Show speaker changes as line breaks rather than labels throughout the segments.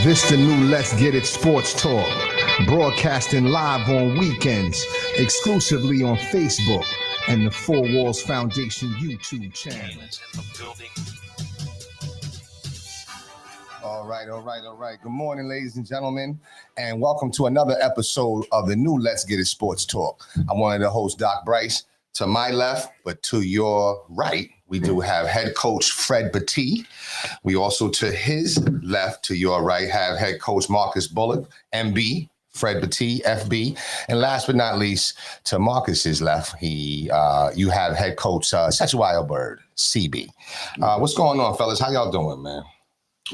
This the new Let's Get It Sports Talk, broadcasting live on weekends, exclusively on Facebook and the Four Walls Foundation YouTube channel. All right. Good morning, ladies and gentlemen, and welcome to another episode of the new Let's Get It Sports Talk. I'm one of the hosts, Doc Bryce. To my left, but to your right, we do have head coach Fred Battie. We also, to his left, to your right, have head coach Marcus Bullock, MB, Fred Battie, FB. And last but not least, to Marcus's left, you have head coach Satchel Wildbird, CB. What's going on, fellas? How y'all doing, man?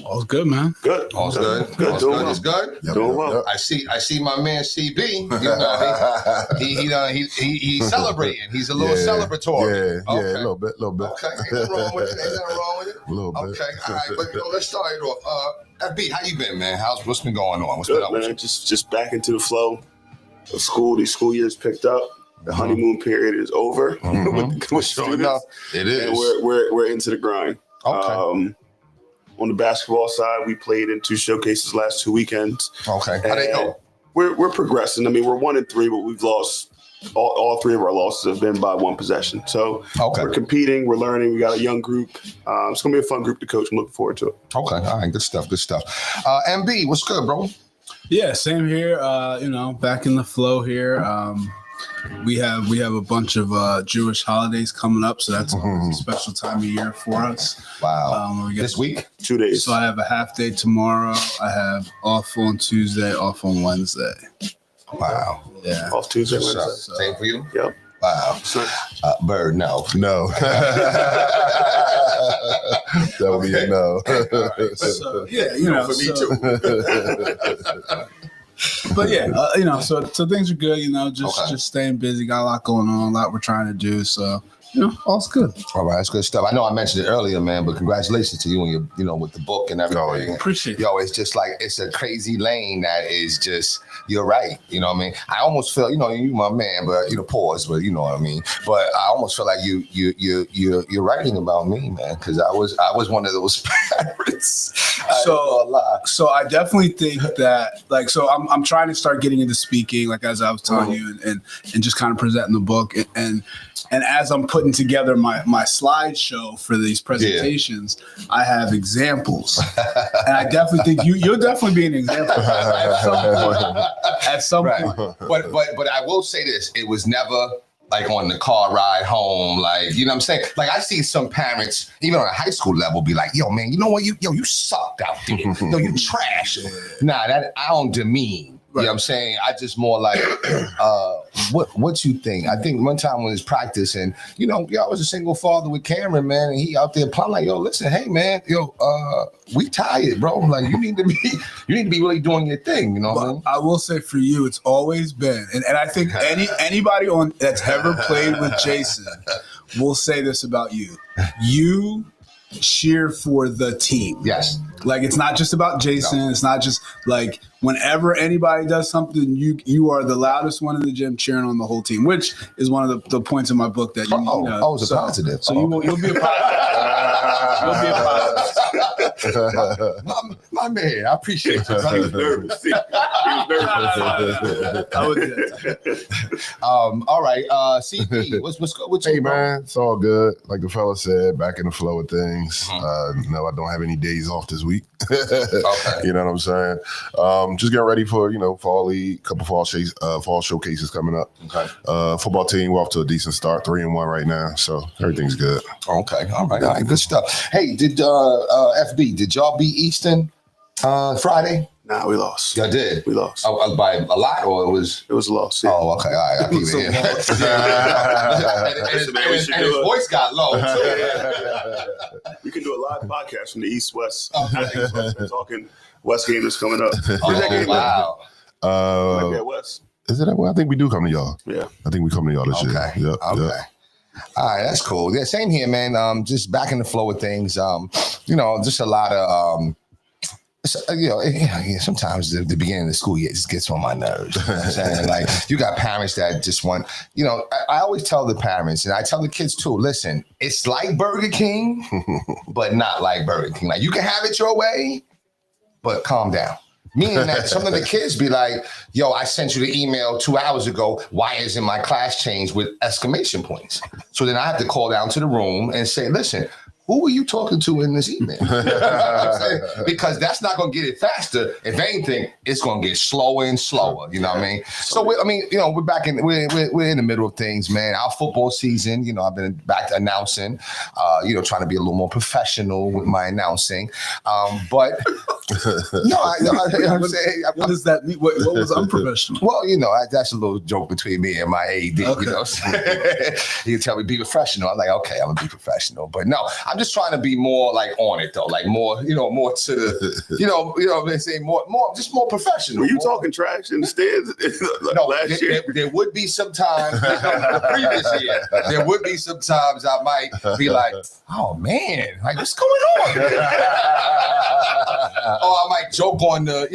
All's good, man.
Good. All's good.
Good.
All's
Doing
good.
well.
It's good.
Yep. Doing well.
I see my man CB. You know, he's celebrating. He's a little celebratory.
Yeah, a little bit.
Okay, ain't nothing wrong with it.
A little bit.
Okay, all right, but let's start it off. FB, how you been, man? What's been going on? What's
Good,
been up with
man.
you?
Just back into the flow of school. These school years picked up. The honeymoon period is over with students.
It is.
And we're into the grind.
Okay.
On the basketball side, we played in 2 showcases last 2 weekends.
Okay. How they go?
We're progressing. I mean, we're 1-3, but we've lost all 3 of our losses have been by 1 possession. So we're competing, we're learning. We got a young group. It's gonna be a fun group to coach. I'm looking forward to it.
Okay. All right. Good stuff. MB, what's good, bro?
Yeah, same here. Back in the flow here. We have a bunch of Jewish holidays coming up, so that's always a special time of year for us.
Wow. This week?
2 days.
So I have a half day tomorrow. I have off on Tuesday, off on Wednesday.
Wow.
Yeah.
Off Tuesday, Wednesday.
Same for you?
Yep.
Wow. Bird, no.
That would be a no.
Right. So, yeah,
for me too.
But yeah, so things are good, just staying busy, got a lot going on, a lot we're trying to do. So, all's good.
All right, that's good stuff. I know I mentioned it earlier, man, but congratulations to you and your, with the book and everything.
Oh, yeah.
Appreciate it.
Yo, it's just like, it's a crazy lane that is just, you're right. You know what I mean? I almost feel, you my man, but, pause, but you know what I mean? But I almost feel like you're writing about me, man, because I was one of those parents.
So I definitely think that, I'm trying to start getting into speaking, like as I was telling you, and just kind of presenting the book. And as I'm putting together my slideshow for these presentations, I have examples. And I definitely think you'll definitely be an example at some point.
But I will say this, it was never like on the car ride home, like, you know what I'm saying? Like I see some parents, even on a high school level, be like, yo, man, you know what? You sucked out there. Yo, you trash. Nah, that I don't demean. You know what I'm saying? I just more like, what you think? I think one time when it's practice and, I was a single father with Cameron, man, and he out there playing like, yo, listen, hey, man, we tired, bro. Like, you need to be really doing your thing, you know what I mean?
I will say for you, it's always been, and I think anybody that's ever played with Jason will say this about you. You cheer for the team.
Yes.
Like, it's not just about Jason. No. It's not just like whenever anybody does something, you are the loudest one in the gym cheering on the whole team, which is one of the points in my book that
it's a positive.
So you'll be a positive. You'll be a positive.
my man, I appreciate you.
He was nervous.
All right, CP, what's good with you?
Hey, man, it's all good. Like the fella said, back in the flow of things. No, I don't have any days off this week.
Okay.
You know what I'm saying? Just getting ready for, fall league, couple fall showcases coming up.
Okay.
Football team, we're off to a decent start, 3-1 right now. So everything's good.
Okay. All right. Good stuff. Hey, did FB, did y'all beat Easton Friday?
Nah, we lost.
Y'all did?
We lost.
By a lot, or it was?
It was a loss. Yeah.
Oh, okay. All right. I keep it here. And his voice got low.
We can do a live podcast from the East-West. Talking West game is coming up.
Wow.
Might be at West.
Is it that way? I think we do come to y'all.
Yeah.
I think we come to y'all this year.
Okay.
Yep.
Okay.
Yep.
All right, that's cool. Yeah, same here, man. Just back in the flow of things. Just a lot of sometimes the beginning of the school year just gets on my nerves. You know what I'm saying? Like, you got parents that just want, I always tell the parents, and I tell the kids too, listen, it's like Burger King, but not like Burger King. Like, you can have it your way, but calm down. Meaning that some of the kids be like, yo, I sent you the email 2 hours ago. Why isn't my class changed with exclamation points? So then I have to call down to the room and say, listen, who are you talking to in this email? You know what I'm saying? Because that's not going to get it faster. If anything, it's going to get slower and slower. You know what I mean? So we're back in. We're in the middle of things, man. Our football season. You know, I've been back to announcing. Trying to be a little more professional with my announcing. But no, I'm saying.
What does that mean? What was unprofessional?
Well, that's a little joke between me and my AD. Okay. You know, he tell me be professional. I'm like, okay, I'm gonna be professional. But no, I'm just trying to be more like on it though, like more, more to the, they say more, just more professional.
Were you
more,
talking trash in the stands last year?
There would be some times, the previous year, there would be some times I might be like, oh man, like what's going on? Or I might joke on the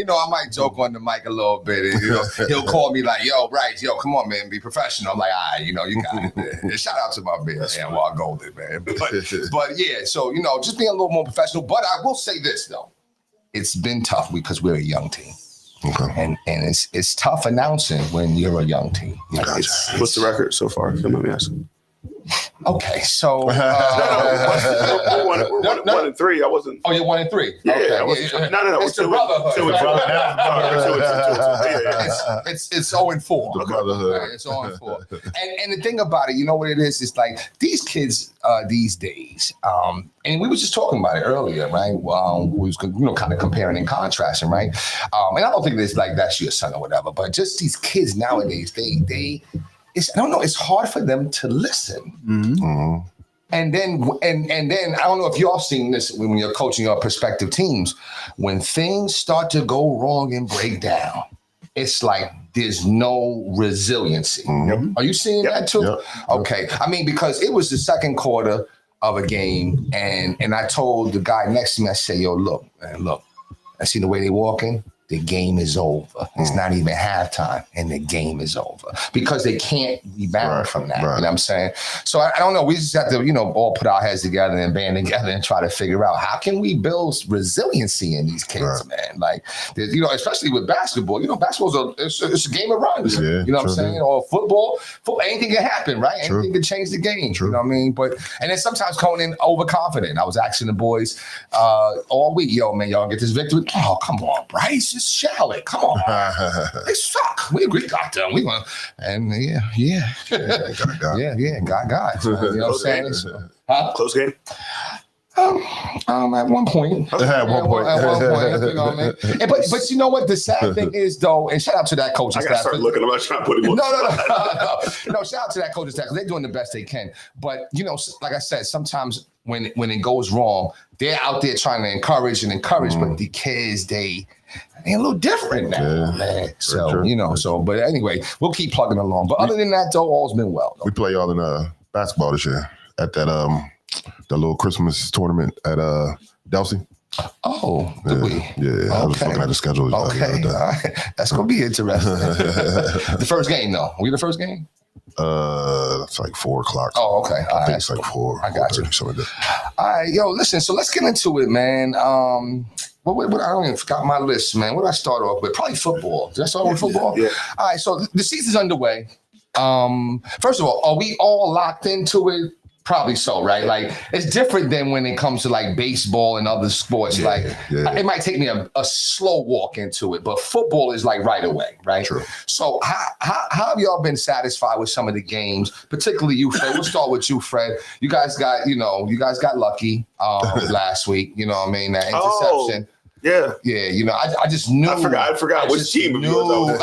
mic a little bit, and he'll call me like, yo, Bryce, come on, man, be professional. I'm like, all right, you got it. Man. Shout out to my man, Anwar Golden, man. But yeah, so just being a little more professional. But I will say this though, it's been tough because we're a young team. Okay. And it's tough announcing when you're a young team.
What's the record so far? Come on, me asking.
Okay, so
we're 1-3. I wasn't.
Oh, you're 1-3.
Yeah,
okay.
No.
It's the brotherhood. It's 0-4.
The brotherhood.
It's 0-4. And the thing about it, you know what it is? It's like these kids these days. And we were just talking about it earlier, right? We was kind of comparing and contrasting, right? And I don't think it's like that's your son or whatever, but just these kids nowadays, they I don't know, it's hard for them to listen. Mm-hmm. And then I don't know if y'all seen this when you're coaching your prospective teams, when things start to go wrong and break down, it's like there's no resiliency. Mm-hmm. Are you seeing that too? Yep. Okay. I mean, because it was the second quarter of a game, and I told the guy next to me, I said, yo, look, I see the way they walking. The game is over. It's not even halftime, and the game is over because they can't rebound from that. Right. You know what I'm saying? So I don't know. We just have to, all put our heads together and band together and try to figure out how can we build resiliency in these kids, man. Like, especially with basketball. Basketball's it's a game of runs. Yeah, you know what I'm saying? Or football, anything can happen, right? True. Anything can change the game. True. You know what I mean? And then sometimes going in overconfident. I was asking the boys all week, yo, man, y'all get this victory? Oh, come on, Bryce. Just Charlotte, come on. They suck. We got them. We won. And yeah. God. You know what I'm saying?
Close game?
At one point.
At one point.
You know what I mean? But you know what? The sad thing is, though, and shout out to that coaching staff.
I got to start looking. I'm not trying to put him on.
No, shout out to that coaching staff because they're doing the best they can. But, like I said, sometimes when it goes wrong, they're out there trying to encourage, but the kids, they're a little different now, man. So, but anyway, we'll keep plugging along. But other than that, though, all's been well. Though.
We play y'all in basketball this year at that the little Christmas tournament at Delsey.
Oh, did we?
Yeah, I was looking at the schedule.
Okay, all right. That's gonna be interesting. The first game, though. We the first game?
It's like 4:00.
Oh, okay.
I think it's like 4.
I got you.
Something like that.
All right, yo, listen. So let's get into it, man. What I don't even forgot my list, man. What did I start off with? Probably football. Did I start with football?
Yeah.
All right. So the season's underway. First of all, are we all locked into it? Probably so, right? Like it's different than when it comes to like baseball and other sports. It might take me a slow walk into it, but football is like right away, right?
True.
So how have y'all been satisfied with some of the games, particularly you, Fred? We'll start with you, Fred. You guys got lucky last week. You know what I mean? That interception.
Yeah.
Yeah, I just knew.
I forgot which team it was.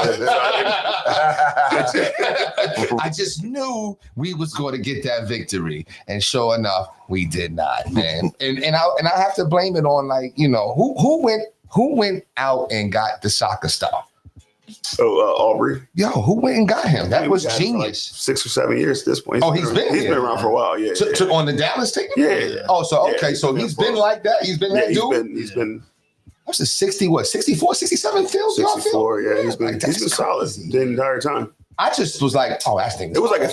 I just knew we was going to get that victory, and sure enough, we did not, man. And I have to blame it on who went out and got the soccer star.
Aubrey.
Yo, who went and got him? That was genius.
Like 6 or 7 years at this point.
He's been
around for a while. Yeah.
On the Dallas team.
Yeah.
Oh, so okay, so he's been like that. He's been that dude.
He's been.
What's the 64, 67 field?
64, yeah. He's been solid the entire time.
I just was like, oh, that thing.
It was like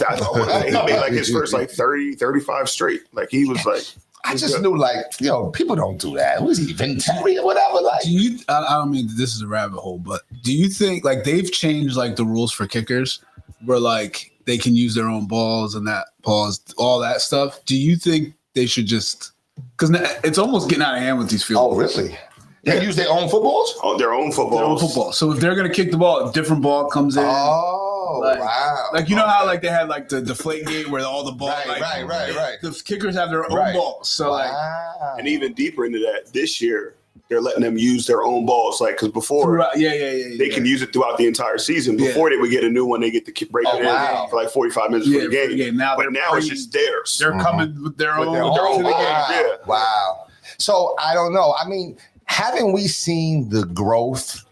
he made like his first like 30, 35 straight. Like he was like.
I just knew, like, people don't do that. Was he Venturi or whatever? Like,
I don't mean this is a rabbit hole, but do you think like they've changed like the rules for kickers where like they can use their own balls and that pause, all that stuff? Do you think they should just, because it's almost getting out of hand with these field
oh,
goals.
really? They use their own footballs?
Oh, their own football.
Their own football. So if they're gonna kick the ball, a different ball comes in.
Oh,
Like,
wow.
Like, you know how like they had like the deflate gate where all the balls,
Right.
The kickers have their own
Right.
balls. So like,
Wow.
And even deeper into that, this year they're letting them use their own balls. Like, because before
throughout,
they can use it throughout the entire season. Before they would get a new one, they get to break it in for like 45 minutes for the game.
Now
but now it's just theirs.
They're coming with their own.
own
to the game.
Wow.
Yeah.
Wow. So I don't know. I mean, haven't we seen the growth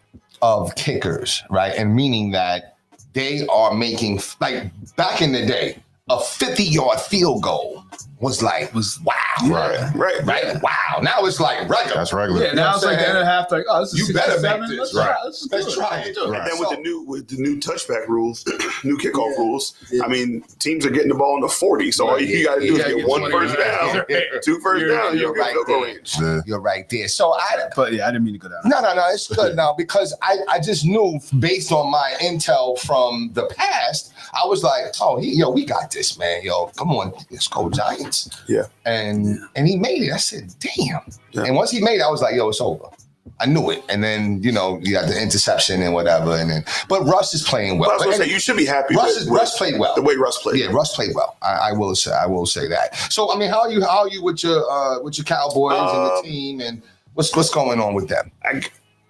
of kickers, right? And meaning that they are making, like, back in the day, a 50-yard field goal was wow. Right. Wow. Now it's like regular.
That's regular.
Yeah, now it's like the end of half, like, oh, this is
You better
67.
make this,
Let's
right.
try.
Let's try it.
And then with the new touchback rules, new kickoff rules,
Yeah.
I mean, teams are getting the ball in the 40. So all you got to do is get one
20
first down,
yards.
2 first down,
you're
you'll get
right
field goal
there.
range.
Yeah.
You're right there. So
But yeah, I didn't mean to go down.
No, it's good now because I just knew based on my intel from the past, I was like, oh, we got this, man. Yo, come on, let's go Giants.
Yeah.
And he made it. I said, damn.
Yeah.
And once he made it, I was like, yo, it's over. I knew it. And then, you got the interception and whatever. But Russ is playing well.
But I was gonna say, you should be happy
Russ played well.
the way Russ played.
Yeah, Russ played well. I will say that. So I mean, how are you with your Cowboys and the team, and what's going on with them?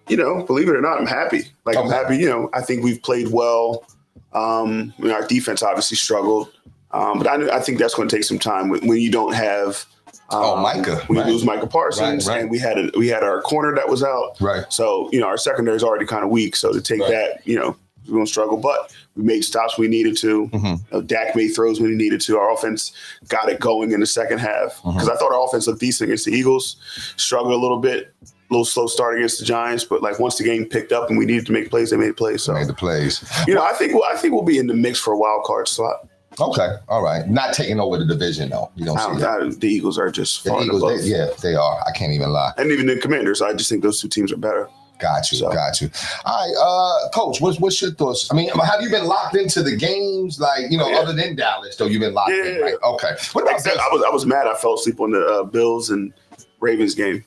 Believe it or not, I'm happy. Like, I'm happy. I think we've played well. Our defense obviously struggled, but I think that's going to take some time when you don't have.
Micah.
When you lose Micah Parsons,
Right.
and we had our corner that was out.
Right.
So our secondary is already kind of weak. So to take that, we're going to struggle. But we made stops when we needed to.
Mm-hmm.
Dak made throws when he needed to. Our offense got it going in the second half because I thought our offense looked decent against the Eagles. Struggled a little bit. A little slow start against the Giants, but like once the game picked up and we needed to make plays, they made plays. So
Made the plays.
I think we'll be in the mix for a wild card slot.
Okay, all right. Not taking over the division though. You don't see that.
The Eagles are just
The
far
Eagles,
above.
they are. I can't even lie.
And even the Commanders. I just think those two teams are better.
Got you.
So.
All right, Coach. What's your thoughts? I mean, have you been locked into the games, like other than Dallas? Though you've been locked in, right? Okay. What about this?
I was mad. I fell asleep on the Bills and Ravens game.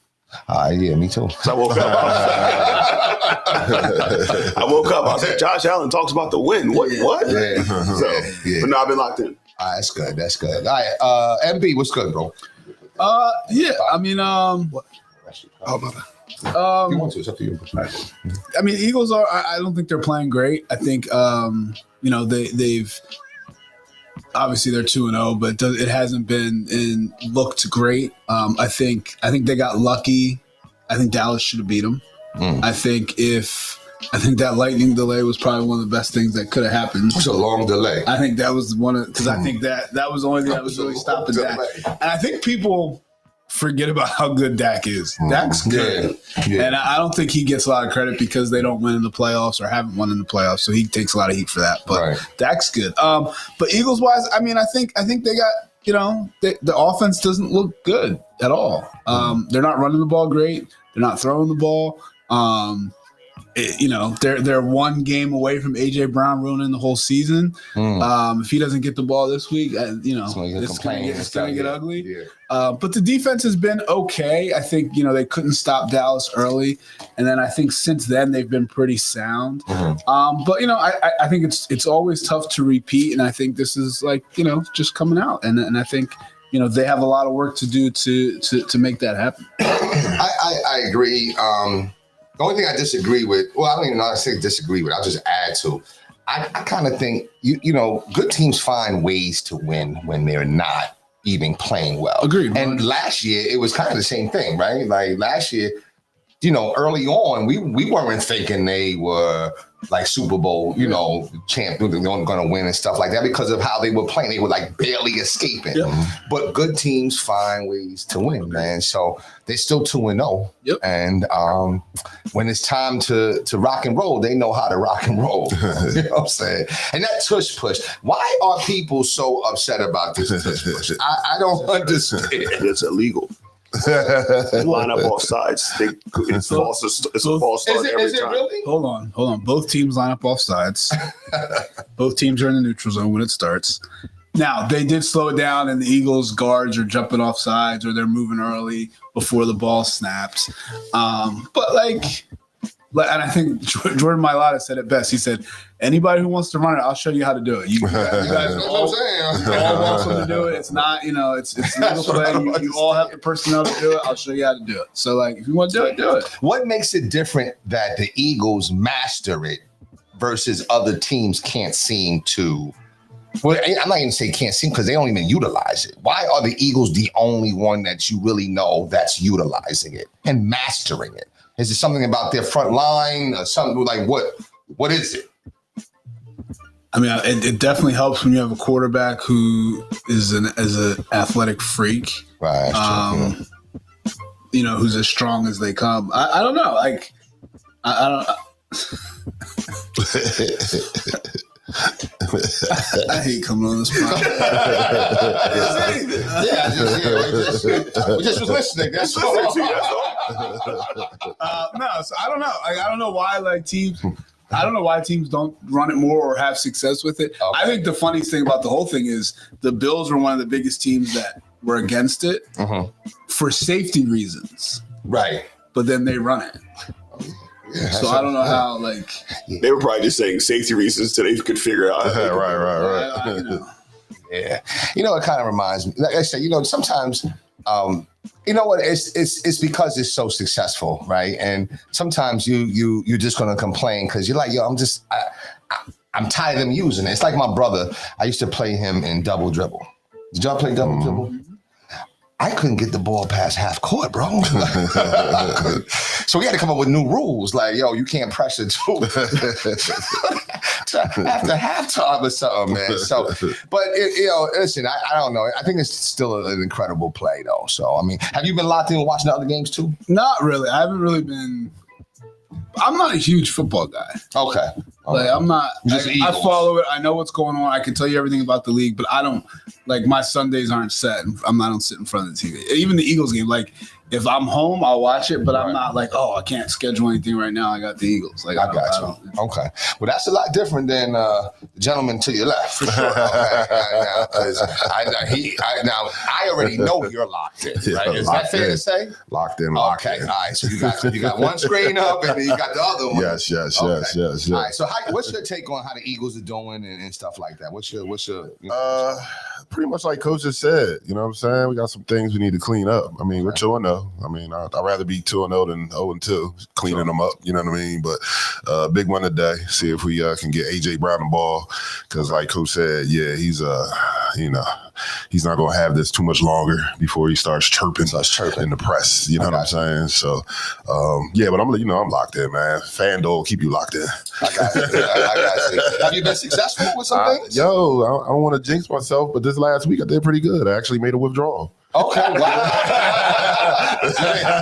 Yeah, me too.
So I woke up. I was like, Josh Allen talks about the win. What?
Yeah.
But no, I've been locked in.
All right, that's good. All right, MB, what's good, bro?
Yeah. I mean,
Oh my bad. You want to? It's up to you.
I mean, Eagles are. I don't think they're playing great. I think they've obviously they're 2-0, but it hasn't been looked great. I think they got lucky. I think Dallas should have beat them. I think that lightning delay was probably one of the best things that could have happened.
It was a long delay.
I think that was because I think that was the only thing that was really stopping Dak. And I think people forget about how good Dak is. Dak's good.
Yeah.
And I don't think he gets a lot of credit because they don't win in the playoffs or haven't won in the playoffs. So he takes a lot of heat for that. But Dak's good. But Eagles wise, I mean, I think they got, the offense doesn't look good at all. They're not running the ball great. They're not throwing the ball. They're one game away from AJ Brown ruining the whole season. If he doesn't get the ball this week, it's going to get ugly.
Yeah.
But the defense has been okay. I think they couldn't stop Dallas early, and then I think since then they've been pretty sound. But I think it's always tough to repeat, and I think this is just coming out, and I think they have a lot of work to do to make that happen.
I agree. The only thing I disagree with, I don't even know how to say disagree with, I'll just add to. I kind of think, good teams find ways to win when they're not even playing well.
Agreed.
And last year, it was kind of the same thing, right? Like last year, early on, we weren't thinking they were like Super Bowl, champ, they're going to win and stuff like that because of how they were playing. They were like barely escaping.
Yep.
But good teams find ways to win, man. So they're still 2-0.
Yep.
And when it's time to rock and roll, they know how to rock and roll. You know what I'm saying? And that tush push. Why are people so upset about this tush push? I don't understand.
It's illegal. Line up off sides. It's false. It's a false start every
Is it
time.
really?
Hold on. Both teams line up off sides. Both teams are in the neutral zone when it starts. Now, they did slow it down, and the Eagles guards are jumping off sides or they're moving early before the ball snaps. And I think Jordan Mailata said it best. He said, anybody who wants to run it, I'll show you how to do it. You guys all welcome to do it. It's not, it's legal play. You all have the personnel to do it. I'll show you how to do it. So, if you want to do it, do it.
What makes it different that the Eagles master it versus other teams can't seem to? Well, I'm not even saying can't seem because they don't even utilize it. Why are the Eagles the only one that you really know that's utilizing it and mastering it? Is it something about their front line or something like what? What is it?
I mean, it definitely helps when you have a quarterback who is an athletic freak,
Right.
who's as strong as they come. I don't know. I don't. I hate coming on this podcast.
We just was listening. That's all.
No, so I don't know. I don't know why teams. I don't know why teams don't run it more or have success with it.
Okay.
I think the funniest thing about the whole thing is the Bills were one of the biggest teams that were against it for safety reasons.
Right.
But then they run it. So I don't know how
They were probably just saying safety reasons so they could figure out.
Right.
Yeah. It kind of reminds me. Like I said, sometimes you know what? It's because it's so successful, right? And sometimes you're just gonna complain because you're like, yo, I'm tired of them using it. It's like my brother. I used to play him in double dribble. Did y'all play double dribble? I couldn't get the ball past half court, bro. So we had to come up with new rules, like, yo, you can't pressure two after halftime or something, man. So, but listen, I don't know. I think it's still an incredible play, though. So, I mean, have you been locked in watching the other games too?
Not really. I haven't really been. I'm not a huge football guy.
Okay.
I'm not.
Just
I
Eagles.
follow it. I know what's going on. I can tell you everything about the league, but I don't my Sundays aren't set. I don't sit in front of the TV. Even the Eagles game. If I'm home, I'll watch it, but I'm not I can't schedule anything right now. I got the Eagles. I got you.
Okay. Well, that's a lot different than the gentleman to your left, for sure. Because I already know you're locked in. Right? Is that fair to say?
Locked in.
Okay. All right. So you got one screen up, and then you got the other one.
Yes.
All right. So what's your take on how the Eagles are doing and stuff like that? What's your
pretty much like Coach just said. You know what I'm saying? We got some things we need to clean up. I mean, we're 2-0. I mean, I'd rather be 2-0 than 0-2, cleaning them up. You know what I mean? But big one today. See if we can get AJ Brown the ball, because like Coach said, yeah, he's he's not gonna have this too much longer before he starts chirping in the press. You know what I'm saying? So, but I'm locked in, man. FanDuel keep you locked in.
I got you. Have you been successful with some things?
I don't want to jinx myself, but this last week I did pretty good. I actually made a withdrawal.
Okay, wow. You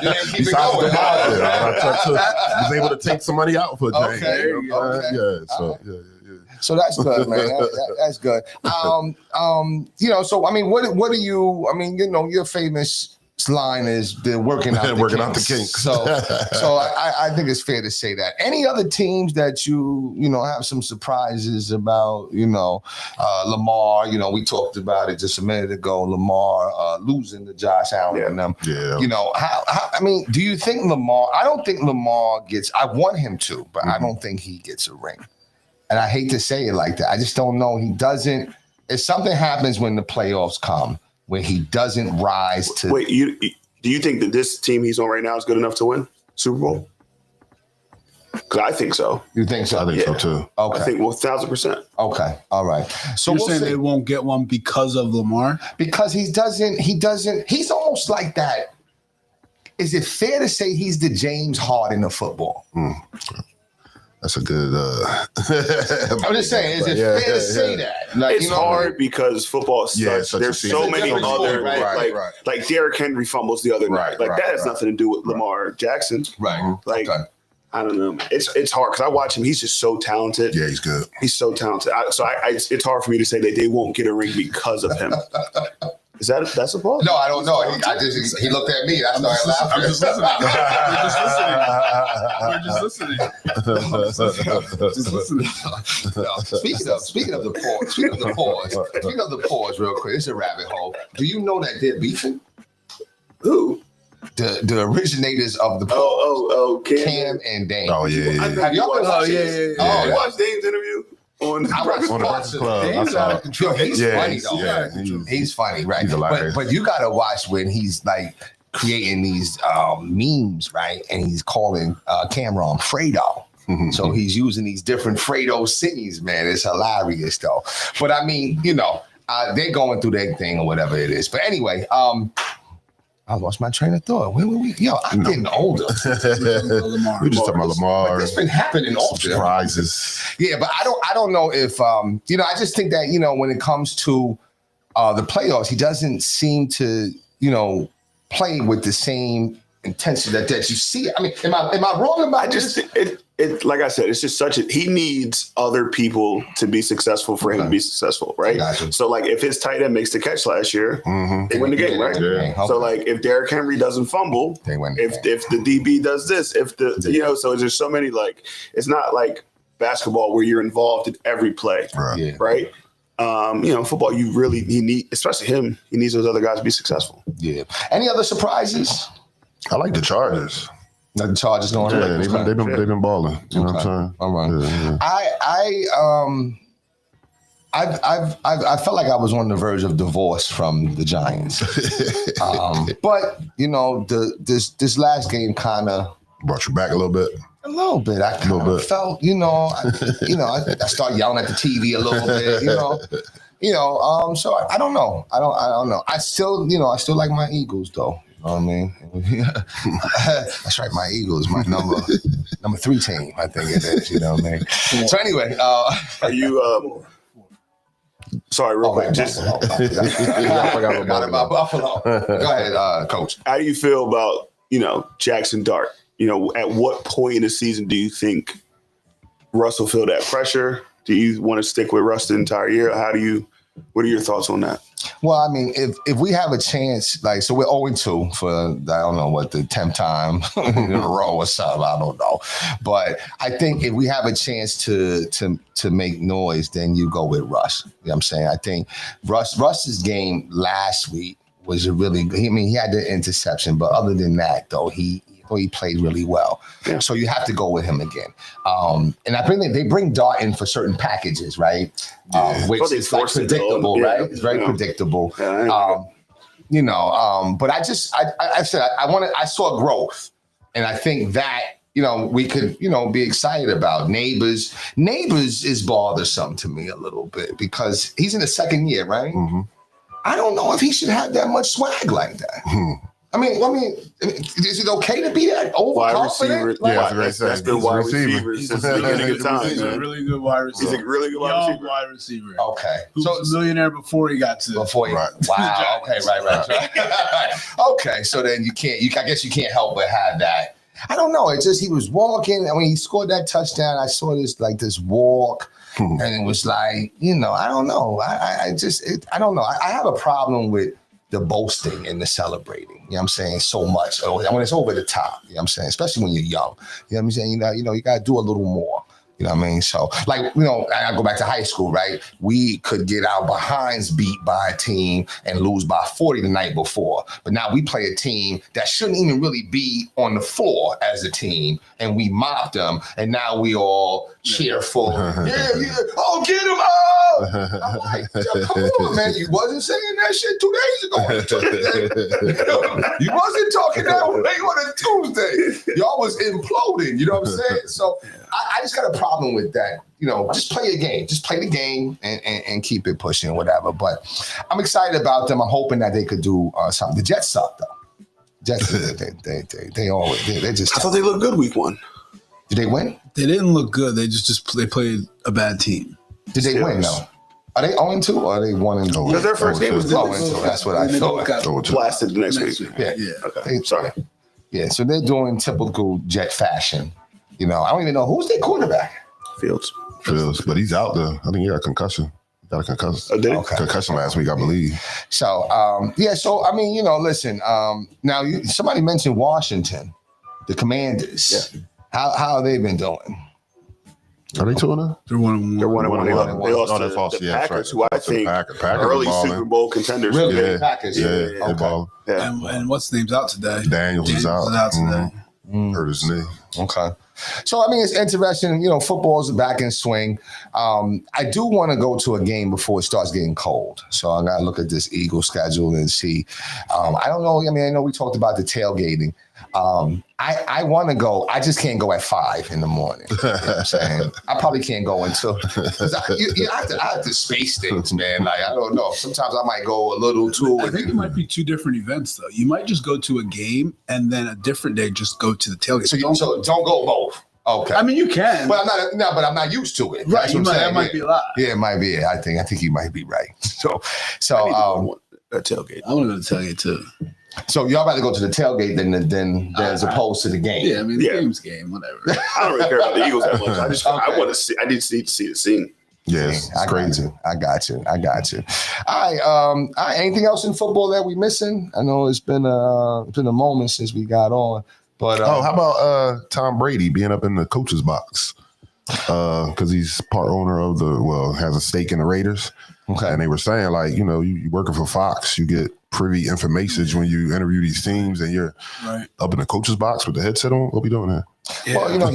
didn't keep it
Besides
going.
deposit, I was able to take some money out for a day.
Okay,
You know what I'm saying?
okay.
Yeah.
So that's good, man. That's good. So I mean, what are you? I mean, your famous line is they're working out the kinks. So I think it's fair to say that. Any other teams that you have some surprises about? Lamar. We talked about it just a minute ago. Lamar losing to Josh Allen and them.
Yeah.
I mean, do you think Lamar? I don't think Lamar gets. I want him to, but I don't think he gets a ring. And I hate to say it like that. I just don't know. He doesn't. If something happens when the playoffs come, where he doesn't rise to.
Wait, do you think that this team he's on right now is good enough to win Super Bowl? Because I think so.
You think so?
I think so too.
Okay.
I think 1,000%.
Okay. All right. So
You're
we'll
saying
see.
they won't get one because of Lamar?
Because he doesn't. He's almost like that. is it fair to say he's the James Harden of football?
That's a good.
I'm just saying, is it fair to say that? Like,
It's hard because football is
Yeah,
such.
such a
There's
season.
so many
Different sport,
other
right?
like Derrick Henry fumbles the other
Right,
night. Like
right,
that has
right.
nothing to do with Lamar Jackson.
Right.
Like
Okay.
I don't know, man. It's hard because I watch him. He's just so talented.
Yeah, he's good.
He's so talented. It's hard for me to say that they won't get a ring because of him. That's a ball?
No, I don't know. He looked at me and I started laughing.
I'm just listening. We're just listening.
No, speaking of the pause, real quick. It's a rabbit hole. Do you know that they're beefing?
Who?
The originators of the pause,
Oh,
Cam and Dame.
Oh yeah.
Have y'all been watching this?
yeah.
You watched Dame's interview on
I watched
On the
parts
Breakfast
of
Club.
it.
I saw it.
Yo, he's
Yeah,
funny
he's-
though.
yeah,
He's funny, right?
he's hilarious.
But you gotta watch when he's like creating these memes, right? And he's calling Cameron Fredo. So he's using these different Fredo cities, man. It's hilarious though. But I mean, they're going through their thing or whatever it is. But anyway, I lost my train of thought. Where were we? Yo, I'm getting older.
Lamar.
We're just talking about Lamar.
It's been happening often.
Surprises.
Yeah, but I don't know if I just think that when it comes to the playoffs, he doesn't seem to play with the same intensity that you see. I mean, am I wrong about this?
It like I said, it's just he needs other people to be successful for him to be successful, right?
Gotcha.
So like if his tight end makes the catch last year, they win the game, right?
Yeah.
So like if Derrick Henry doesn't fumble,
They win the
if the DB does this, if so there's so many it's not like basketball where you're involved in every play,
Right.
Yeah.
right? Football, he need, especially him, he needs those other guys to be successful.
Yeah. Any other surprises?
I like the Chargers.
The Chargers going
Yeah,
on.
they've been balling. You know what I'm saying?
All right.
Yeah.
I felt like I was on the verge of divorce from the Giants, but this last game kind of
Brought you back a little bit.
a little bit. I kind of felt I started yelling at the TV a little bit. So I don't know. I don't know. I still like my Eagles though. You know what I mean? That's right, my Eagles, my number 3 team, I think it is. You know what I mean? So anyway,
Are you? Sorry, real quick. Just
forgot about Buffalo. Go ahead, Coach.
how do you feel about Jackson Dart? At what point in the season do you think Russ will feel that pressure? Do you want to stick with Russ the entire year? What are your thoughts on that?
Well, I mean, if we have a chance, so we're 0-2 for, I don't know what, the 10th time in a row or something, I don't know. But I think if we have a chance to make noise, then you go with Russ. You know what I'm saying? I think Russ's game last week was he had the interception, but other than that, though, he played really well.
Yeah.
So you have to go with him again. And I think they bring Dart in for certain packages, right? Which
Well, they
is like
force it,
predictable,
though.
right?
Yeah.
It's very
Yeah.
predictable.
Yeah,
But I saw growth. And I think that, we could, be excited about. Neighbors is bothersome to me a little bit because he's in the second year, right?
Mm-hmm.
I don't know if he should have that much swag like that. I mean, is it okay to be that
Wide
overconfident?
receiver.
Like,
Yeah, that's a great
That's
saying.
been
He's a
wide
receiver.
receiver since the beginning of time,
He's a
man.
really good wide receiver.
He's a really good wide
Young
receiver.
wide receiver.
Okay.
Who was a millionaire before he got to.
Before you,
Right.
wow. Okay, right. Okay, so then I guess you can't help but have that. I don't know. It's just he was walking, and when he scored that touchdown, I saw this walk, and it was like, I don't know. I don't know. I have a problem with the boasting and the celebrating. You know what I'm saying? So much. When it's over the top. You know what I'm saying? Especially when you're young. You know what I'm saying? You got to do a little more. You know what I mean? So, I go back to high school, right? We could get our behinds beat by a team and lose by 40 the night before. But now we play a team that shouldn't even really be on the floor as a team, and we mopped them, and now we all cheerful. Yeah. Oh, get him out! I'm like, yo, come on, man. You wasn't saying that shit 2 days ago. You wasn't talking that way on a Tuesday. Y'all was imploding. You know what I'm saying? So I just got a problem with that. Just play a game. Just play the game and keep it pushing, whatever. But I'm excited about them. I'm hoping that they could do something. The Jets suck, though. Jets, they always they just.
I thought they looked good week 1.
Did they win?
They didn't look good. They they played a bad team.
Did they win though? Are they 0-2 or are they 1-2?
Because their first game was
0-2. That's what I thought.
blasted the next week.
Yeah.
Okay. Sorry.
Yeah, so they're doing typical Jet fashion. You know, I don't even know who's their quarterback.
Fields.
But he's out there. I think he got a concussion. Got a concussion.
Did he?
Okay.
Concussion last week, I believe.
So, so I mean, you know, listen. Now, somebody mentioned Washington, the Commanders.
Yeah.
How have they been doing?
Are they 2-0?
They're 1-1.
They're 1-1. They lost
Oh,
to
that's false.
the
Yeah, that's
Packers,
right.
who I think
Packers
early
balling.
Super Bowl contenders.
Really?
Yeah,
Packers.
yeah,
Okay.
they balling.
Yeah.
And what's his name's out today?
Daniels is out.
today.
Hurt his knee.
Okay. So, I mean, it's interesting. You know, football's back in swing. I do want to go to a game before it starts getting cold. So I got to look at this Eagle schedule and see. I don't know. I mean, I know we talked about the tailgating. I want to go. I just can't go at 5 in the morning. You know what I'm saying? I probably can't go until I have to space things, man. Like, I don't know. Sometimes I might go a little too.
I think it might be 2 different events, though. You might just go to a game and then a different day just go to the tailgate.
So don't go both. Okay.
I mean, you can.
But I'm not used to it.
Right,
That's what I'm saying.
that might be a lot.
Yeah, it might be. I think you might be right. So
A tailgate.
I want to go to tailgate too.
so y'all about to go to the tailgate than as opposed to the game.
Yeah, I mean, the
Yeah.
game's game, whatever.
I don't really care about the Eagles that much. I just
Okay.
I want to see. I need to see the scene.
Yes,
I
it's crazy.
got you. All right. Anything else in football that we missing? I know it's been a moment since we got on. But
How about Tom Brady being up in the coach's box? Because he's part owner of has a stake in the Raiders.
Okay.
And they were saying, like, you know, you working for Fox, you get privy information when you interview these teams and you're
Right.
up in the coach's box with the headset on. What we doing there?
Well, you know,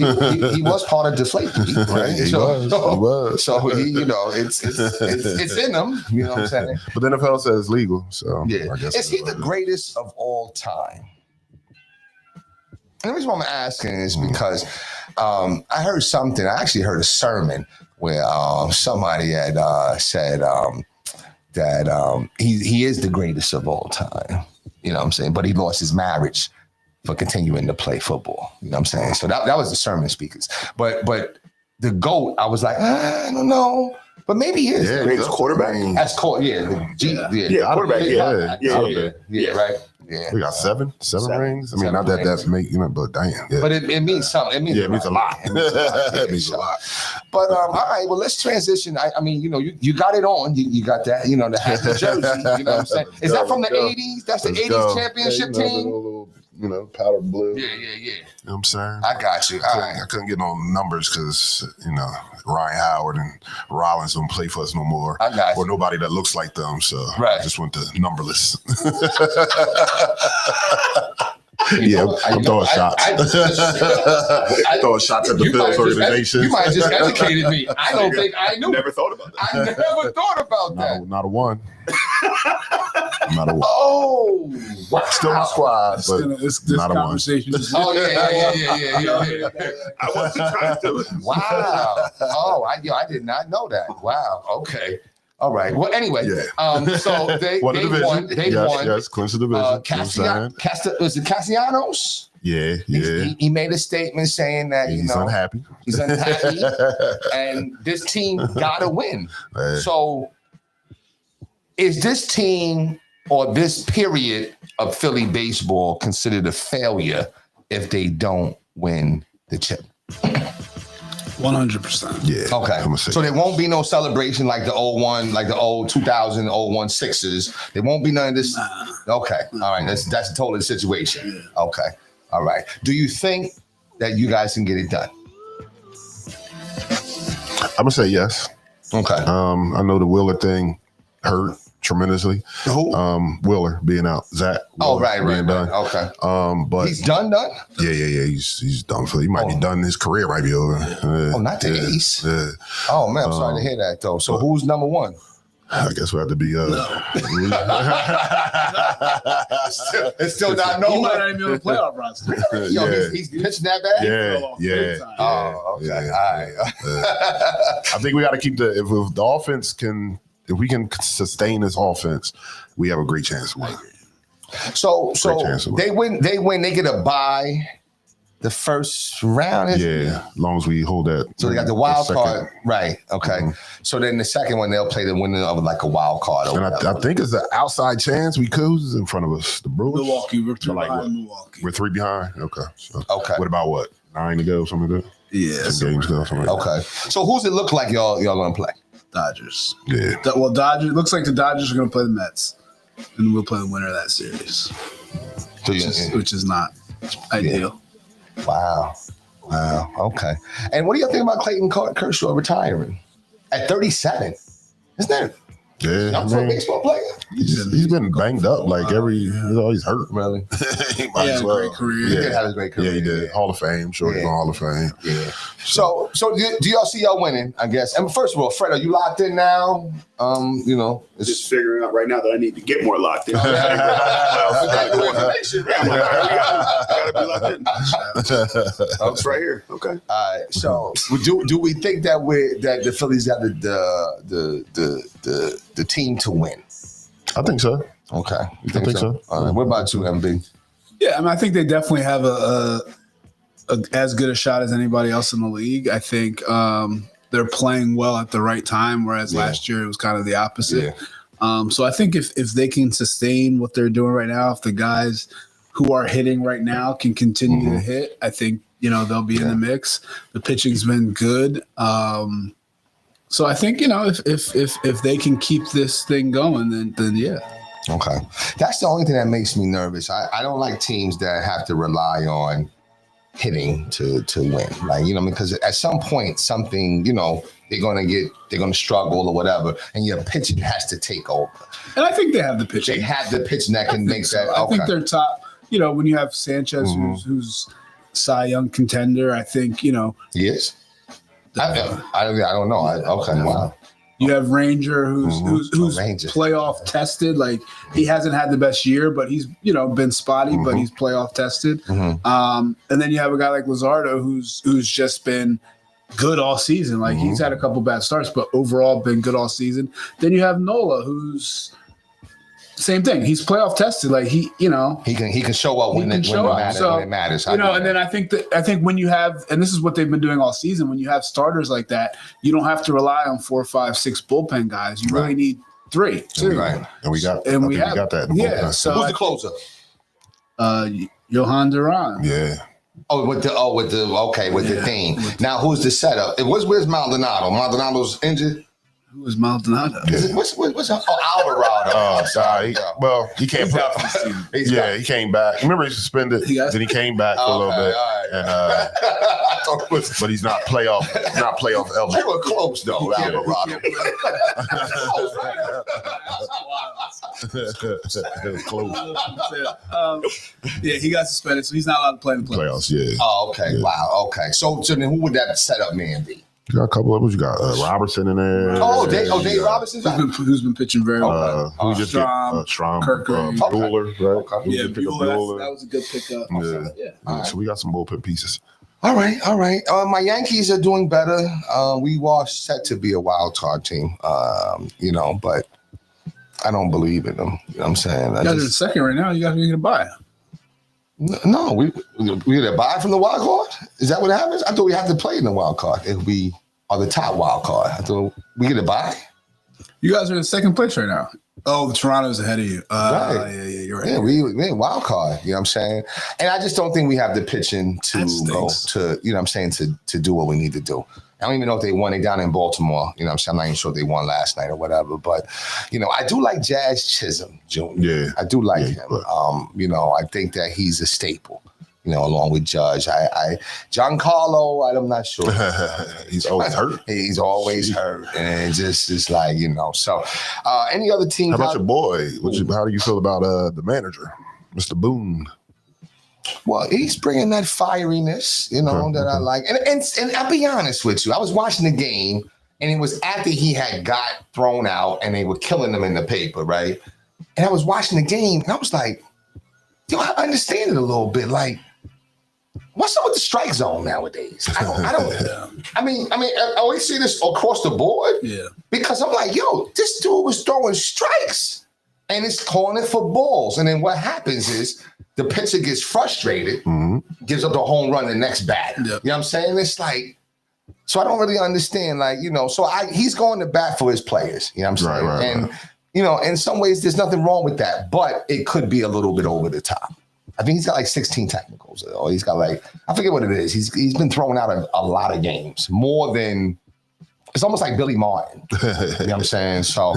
he was part of Deflategate, right?
He was.
So he, you know, it's in him. You know what I'm saying?
But the NFL says it's legal, so
Yeah.
I guess
Is he the greatest of all time? And the reason why I'm asking is because I heard something. I actually heard a sermon where somebody had said that he is the greatest of all time. You know what I'm saying? But he lost his marriage for continuing to play football. You know what I'm saying? So that was the sermon speakers. But the GOAT, I was like, I don't know. But maybe he is.
Yeah,
the
Greatest quarterback.
That's called, yeah.
Yeah, quarterback.
Yeah, right. Yeah.
We got seven rings. I mean,
Seven
not that
rings.
that's but damn. Yeah.
But it means something. It means
It means a lot.
It means a lot.
It means a lot.
But all right, well, let's transition. I mean, you know, you got it on. You got that, you know, the hat, the jersey. You know what I'm saying? Is that from the
Let's go.
80s? That's the
Let's
80s
go.
championship
Yeah,
team?
little powder blue.
Yeah.
You know what I'm saying?
I got you. All right.
I couldn't get no numbers because, Ryan Howard and Rollins don't play for us no more.
I got
Or
you.
nobody that looks like them. So
Right.
I just went to numberless. Yeah, I'm throwing shots. Throwing shots at the Bills organization.
You might have just educated me. I don't think I knew.
Never thought about that.
I never thought about that.
Not a one. Not a one.
Oh, wow.
Still in the squad, but
This
not a one.
conversation is
Oh, yeah.
I wasn't trying to.
Wow. Oh, I did not know that. Wow. Okay. All right. Well, anyway,
Yeah.
so they
Won the division.
won. They won.
Yes, clinched the division. You know what I'm saying?
Was it Castellanos?
Yeah.
He made a statement saying that
He's unhappy.
he's unhappy, and this team got to win.
Right.
So, is this team or this period of Philly baseball considered a failure if they don't win the chip?
100%.
Yeah.
Okay.
I'm gonna say
So there won't be no celebration like the old one, like the old 2000, 01 Sixers. There won't be none of this. Okay. All right. That's totally the situation. Okay. All right. Do you think that you guys can get it done?
I'm gonna say yes.
Okay.
I know the Wheeler thing hurt tremendously.
Who?
Wheeler being out. Zach.
Oh,
Wheeler
right.
being done.
Okay.
But
He's done?
yeah. He's done for. He might be done. His career might be over.
Oh, not the Ace.
Yeah.
Oh, man. I'm sorry to hear that, though. So who's number one?
I guess we have to be.
It's still not
He
known.
might not even be on the playoff roster.
Yo,
Yeah.
he's pitching that bad?
Yeah.
Oh, okay.
Yeah.
All right.
I think we got to keep if the offense if we can sustain this offense, we have a great chance to win.
So
chance to win.
they win, they get a bye the first round.
Yeah, as long as we hold that.
So they got the wild
second.
card, right? Okay. So then the second one they'll play the winner of like a wild card. Or
And
whatever.
I think it's an outside chance we could who's in front of us. The Brewers.
Milwaukee, we're three
Like
behind
what?
Milwaukee.
We're 3 behind. Okay. So
Okay.
What about what? 9 to go, something like that.
Yeah,
10 games to go, something like
Okay. So who's it look like y'all gonna play?
Dodgers.
that. Yeah.
Well, Dodgers. Looks like the Dodgers are going to play the Mets, and we'll play the winner of that series,
So you-
which is not ideal.
Wow. Okay. And what do y'all think about Clayton Kershaw retiring at 37? Isn't that
Yeah.
young
I
for a
mean,
baseball player?
he's been banged up like he's always hurt.
Really?
He might
He had
as
a
well.
great career.
He
Yeah.
did have a great career.
Yeah, he did. Hall of Fame. Sure, he's
Yeah.
on Hall of Fame.
Yeah. So do y'all see y'all winning? I guess. And first of all, Fred, are you locked in now? It's
Just figuring out right now that I need to get more locked in. Gotta be locked in. Oh, it's right here. Okay.
all right. So do we think that the Phillies got the team to win?
I think so.
Okay. You
think so.
All right. What about you, MB?
Yeah, I mean, I think they definitely have a as good a shot as anybody else in the league. I think they're playing well at the right time, whereas last year it was kind of the opposite. So I think if they can sustain what they're doing right now, if the guys who are hitting right now can continue to hit, I think they'll be in the mix. The pitching's been good. So I think if they can keep this thing going, then yeah.
Okay. That's the only thing that makes me nervous. I don't like teams that have to rely on hitting to win. Like, because at some point something, they're gonna struggle or whatever, and your pitching has to take over.
And I think they have the pitching.
They have the pitching that can make that.
I think
Okay.
they're top. When you have Sanchez, who's Cy Young contender, I think
He is? I don't know. Okay. Wow.
you have Ranger, who's
Ranger.
playoff tested. Like he hasn't had the best year, but he's been spotty, but he's playoff tested. And then you have a guy like Luzardo, who's just been good all season. Like he's had a couple bad starts, but overall been good all season. Then you have Nola, who's same thing. He's playoff tested. Like he
He can show up when it matters.
So,
when it matters.
and then I think when you have, and this is what they've been doing all season, when you have starters like that, you don't have to rely on 4, 5, 6 bullpen guys. You really need 3, 2.
Right.
And we got
got
that. In the
Yeah.
bullpen.
So
Who's the closer?
Johan Duran.
Yeah.
With the thing. Now who's the setup? Where's Maldonado? Maldonado's injured.
Who was Maldonado?
Is it, what's Alvarado?
Oh, sorry. Well, he can't.
He's out for the season.
He came back. Remember, he suspended. Then he came back for a little bit,
all right.
and
I thought it was-
but he's not playoff. Not playoff
They
eligible.
were close though, Alvarado.
It was close.
Yeah, he got suspended, so he's not allowed to play in the playoffs.
Playoffs, yeah.
Oh, okay. Wow. Okay. So then who would that setup man be?
You got a couple of them. You got Robertson in there.
Dave Robinson's back.
Who's been pitching very well.
Who just
Strom,
Strom,
Kirkering.
Bueller, right?
Okay.
Who
Yeah,
just picked up
Bueller, that was a good pickup.
Yeah.
Yeah.
So we got some bullpen pieces.
All right. My Yankees are doing better. We were set to be a wild card team, but I don't believe in them. You know what I'm saying?
You guys are in second right now. You guys are going to buy.
No, we get a buy from the wild card. Is that what happens? I thought we have to play in the wild card if we are the top wild card. I thought we get a buy.
You guys are in second place right now. Oh, Toronto's ahead of you.
Right.
Yeah, you're right.
Yeah, we in wild card. You know what I'm saying? And I just don't think we have the pitching to
That
go
stinks.
to. You know what I'm saying to do what we need to do. I don't even know if they won. They down in Baltimore. You know what I'm saying? I'm not even sure if they won last night or whatever. But, I do like Jazz Chisholm, Jr.
Yeah.
I do like
Yeah,
him.
but-
I think that he's a staple, along with Judge. Giancarlo, I'm not sure.
He's always hurt.
He's always hurt. And it's like, So any other teams?
How about
out-
your boy? How do you feel about the manager, Mr. Boone?
Well, he's bringing that fieriness, that I like. And I'll be honest with you. I was watching the game, and it was after he had got thrown out, and they were killing him in the paper, right? And I was watching the game, and I was like, I understand it a little bit. Like, what's up with the strike zone nowadays? I don't. I mean, I always see this across the board.
Yeah.
Because I'm like, this dude was throwing strikes. and it's calling it for balls. And then what happens is the pitcher gets frustrated, gives up the home run the next bat.
Yep.
You know what I'm saying? It's like, so I don't really understand, like, so he's going to bat for his players. You know what I'm saying?
Right,
and, in some ways, there's nothing wrong with that, but it could be a little bit over the top. I think he's got like 16 technicals, or he's got like, I forget what it is. He's been thrown out of a lot of games, more than, it's almost like Billy Martin. You know what I'm saying? So,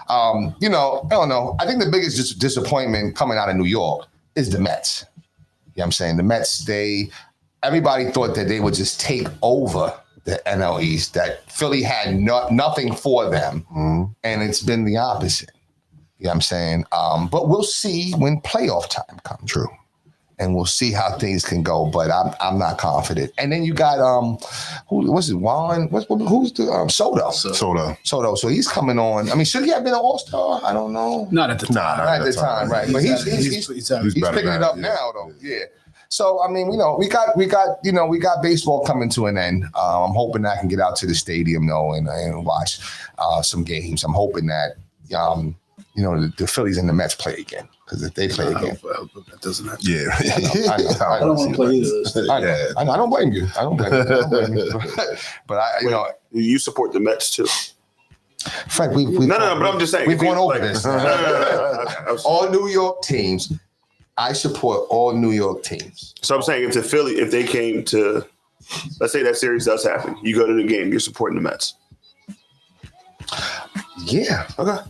I don't know. I think the biggest disappointment coming out of New York is the Mets. You know what I'm saying? The Mets, everybody thought that they would just take over the NL East, that Philly had nothing for them, and it's been the opposite. You know what I'm saying? But we'll see when playoff time comes.
True.
And we'll see how things can go, but I'm not confident. And then you got who's the Soto? Soto. So he's coming on. I mean, should he have been an All-Star? I don't know.
Not at the time.
Not at the time, right? But he's picking it up now, though. Yeah. So I mean, we got baseball coming to an end. I'm hoping that I can get out to the stadium though and watch some games. I'm hoping that the Phillies and the Mets play again, because if they play again,
I hope that doesn't happen.
Yeah.
I don't want to play either.
I don't blame you. But
You support the Mets too.
Frank, we
No, but I'm just saying.
We've gone over
like,
this.
No.
All New York teams. I support all New York teams.
So I'm saying if they came to, let's say that series does happen, you go to the game, you're supporting the Mets.
Yeah. Okay.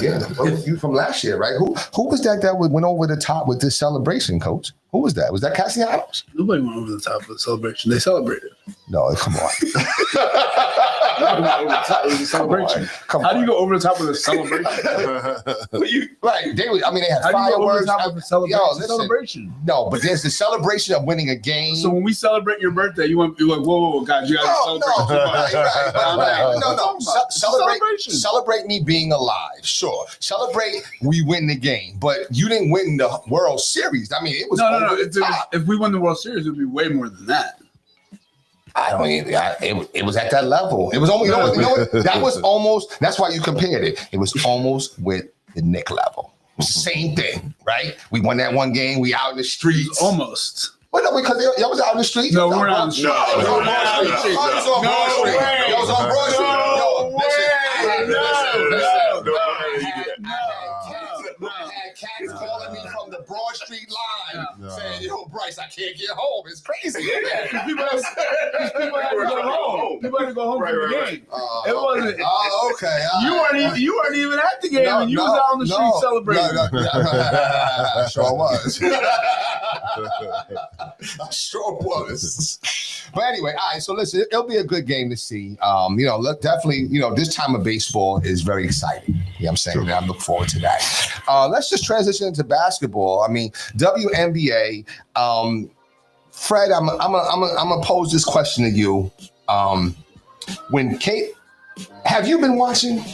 Yeah. Well, you from last year, right? Who was that went over the top with this celebration, Coach? Who was that? Was that Castellanos?
Nobody went over the top of the celebration. They celebrated.
No, come on.
It was a celebration. How do you go over the top of the celebration?
They had
How do you go over
fireworks.
the top of the celebration?
Yo,
It's a celebration.
No, but there's the celebration of winning a game.
So when we celebrate your birthday, you're like, whoa, guys, you guys celebrate too much.
Right. Celebrate me being alive. Sure. Celebrate we win the game, but you didn't win the World Series. I mean, it was
No. If we won the World Series, it would be way more than that.
I don't even. It was at that level. It was only. That was almost. That's why you compared it. It was almost with the Knick level. It was the same thing, right? We won that one game. We out in the streets.
Almost.
Well, no, because y'all was out in the streets.
No, we're not on the street.
No, we're not on the street.
Y'all was on Broad Street. I had cats calling me from the Broad Street line saying, "Yo, Bryce, I can't get home. It's crazy."
People had to go home. People had to go home from the game. It wasn't.
Oh, okay.
You weren't even at the game, and you was out on the street celebrating.
No. Sure was. I sure was. But anyway, all right. So listen, it'll be a good game to see. Definitely, this time of baseball is very exciting. You know what I'm saying? And I look forward to that. Let's just transition into basketball. I mean, WNBA. Fred, I'm gonna pose this question to you. When Kate, have you been watching?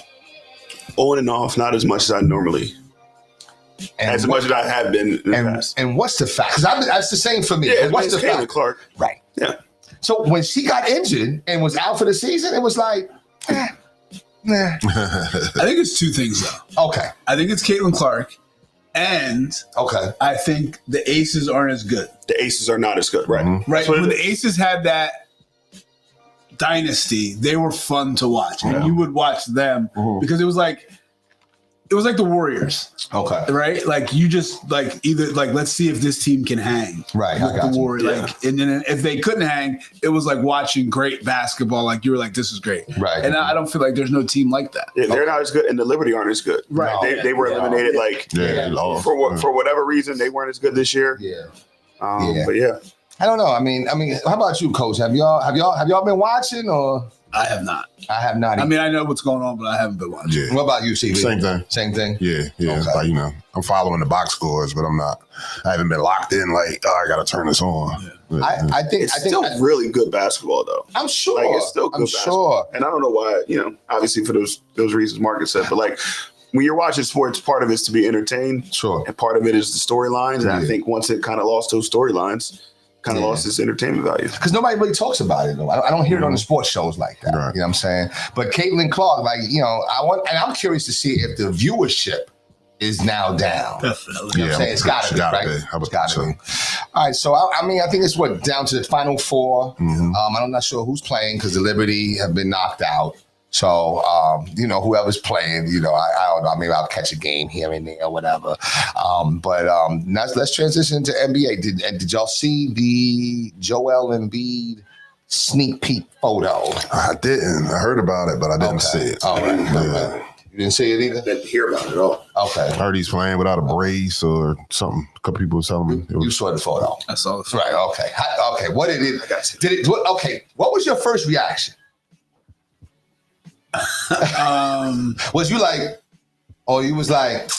On and off, not as much as I normally. As much as I have been in the past.
And what's the fact? Because that's the same for me.
Yeah,
what's the
Caitlin
fact?
Clark.
Right.
Yeah.
So when she got injured and was out for the season, it was like, nah.
I think it's two things, though.
Okay.
I think it's Caitlin Clark, and I think the Aces aren't as good.
The Aces are not as good. Right.
Mm-hmm.
Right. When the Aces had that dynasty, they were fun to watch. And you would watch them because it was like the Warriors.
Okay.
Right? Like you just either let's see if this team can hang.
Right.
With
I got
the
you.
Warriors.
Yeah.
And then if they couldn't hang, it was like watching great basketball. Like you were like, this is great.
Right.
And I don't feel like there's no team like that.
Yeah, they're not as good, and the Liberty aren't as good.
Right.
They were eliminated for whatever reason they weren't as good this year.
Yeah.
But yeah.
I don't know. I mean, how about you, Coach? Have y'all been watching or?
I have not.
I have not.
I mean, I know what's going on, but I haven't been watching.
Yeah.
What about you, CB?
Same thing.
Same thing?
Yeah.
Okay.
Like, I'm following the box scores, but I haven't been locked in I got to turn this on.
Yeah.
I think
It's still really good basketball, though.
I'm sure.
Like, it's still good basketball. And I don't know why, obviously for those reasons Marcus said, but like when you're watching sports, part of it's to be entertained.
Sure.
And part of it is the storylines. And I think once it kind of lost those storylines, lost its entertainment value.
Because nobody really talks about it, though. I don't hear it on the sports shows like that.
Right.
You know what I'm saying? But Caitlin Clark, I'm curious to see if the viewership is now down.
Definitely.
You know what I'm saying? It's got to be, right? It's got to be. All right, so I mean, I think it's down to the final four. I'm not sure who's playing because the Liberty have been knocked out. So, whoever's playing, I don't know. Maybe I'll catch a game here and there or whatever. Now let's transition to NBA. Did y'all see the Joel Embiid sneak peek photo?
I didn't. I heard about it, but I didn't see it.
All right.
Yeah.
You didn't see it either?
Didn't hear about it at all.
Okay.
I heard he's playing without a brace or something. A couple people were telling me.
You saw the photo.
I saw the photo.
Right, okay. Okay, what did it, what was your first reaction? Was you like, or you was like,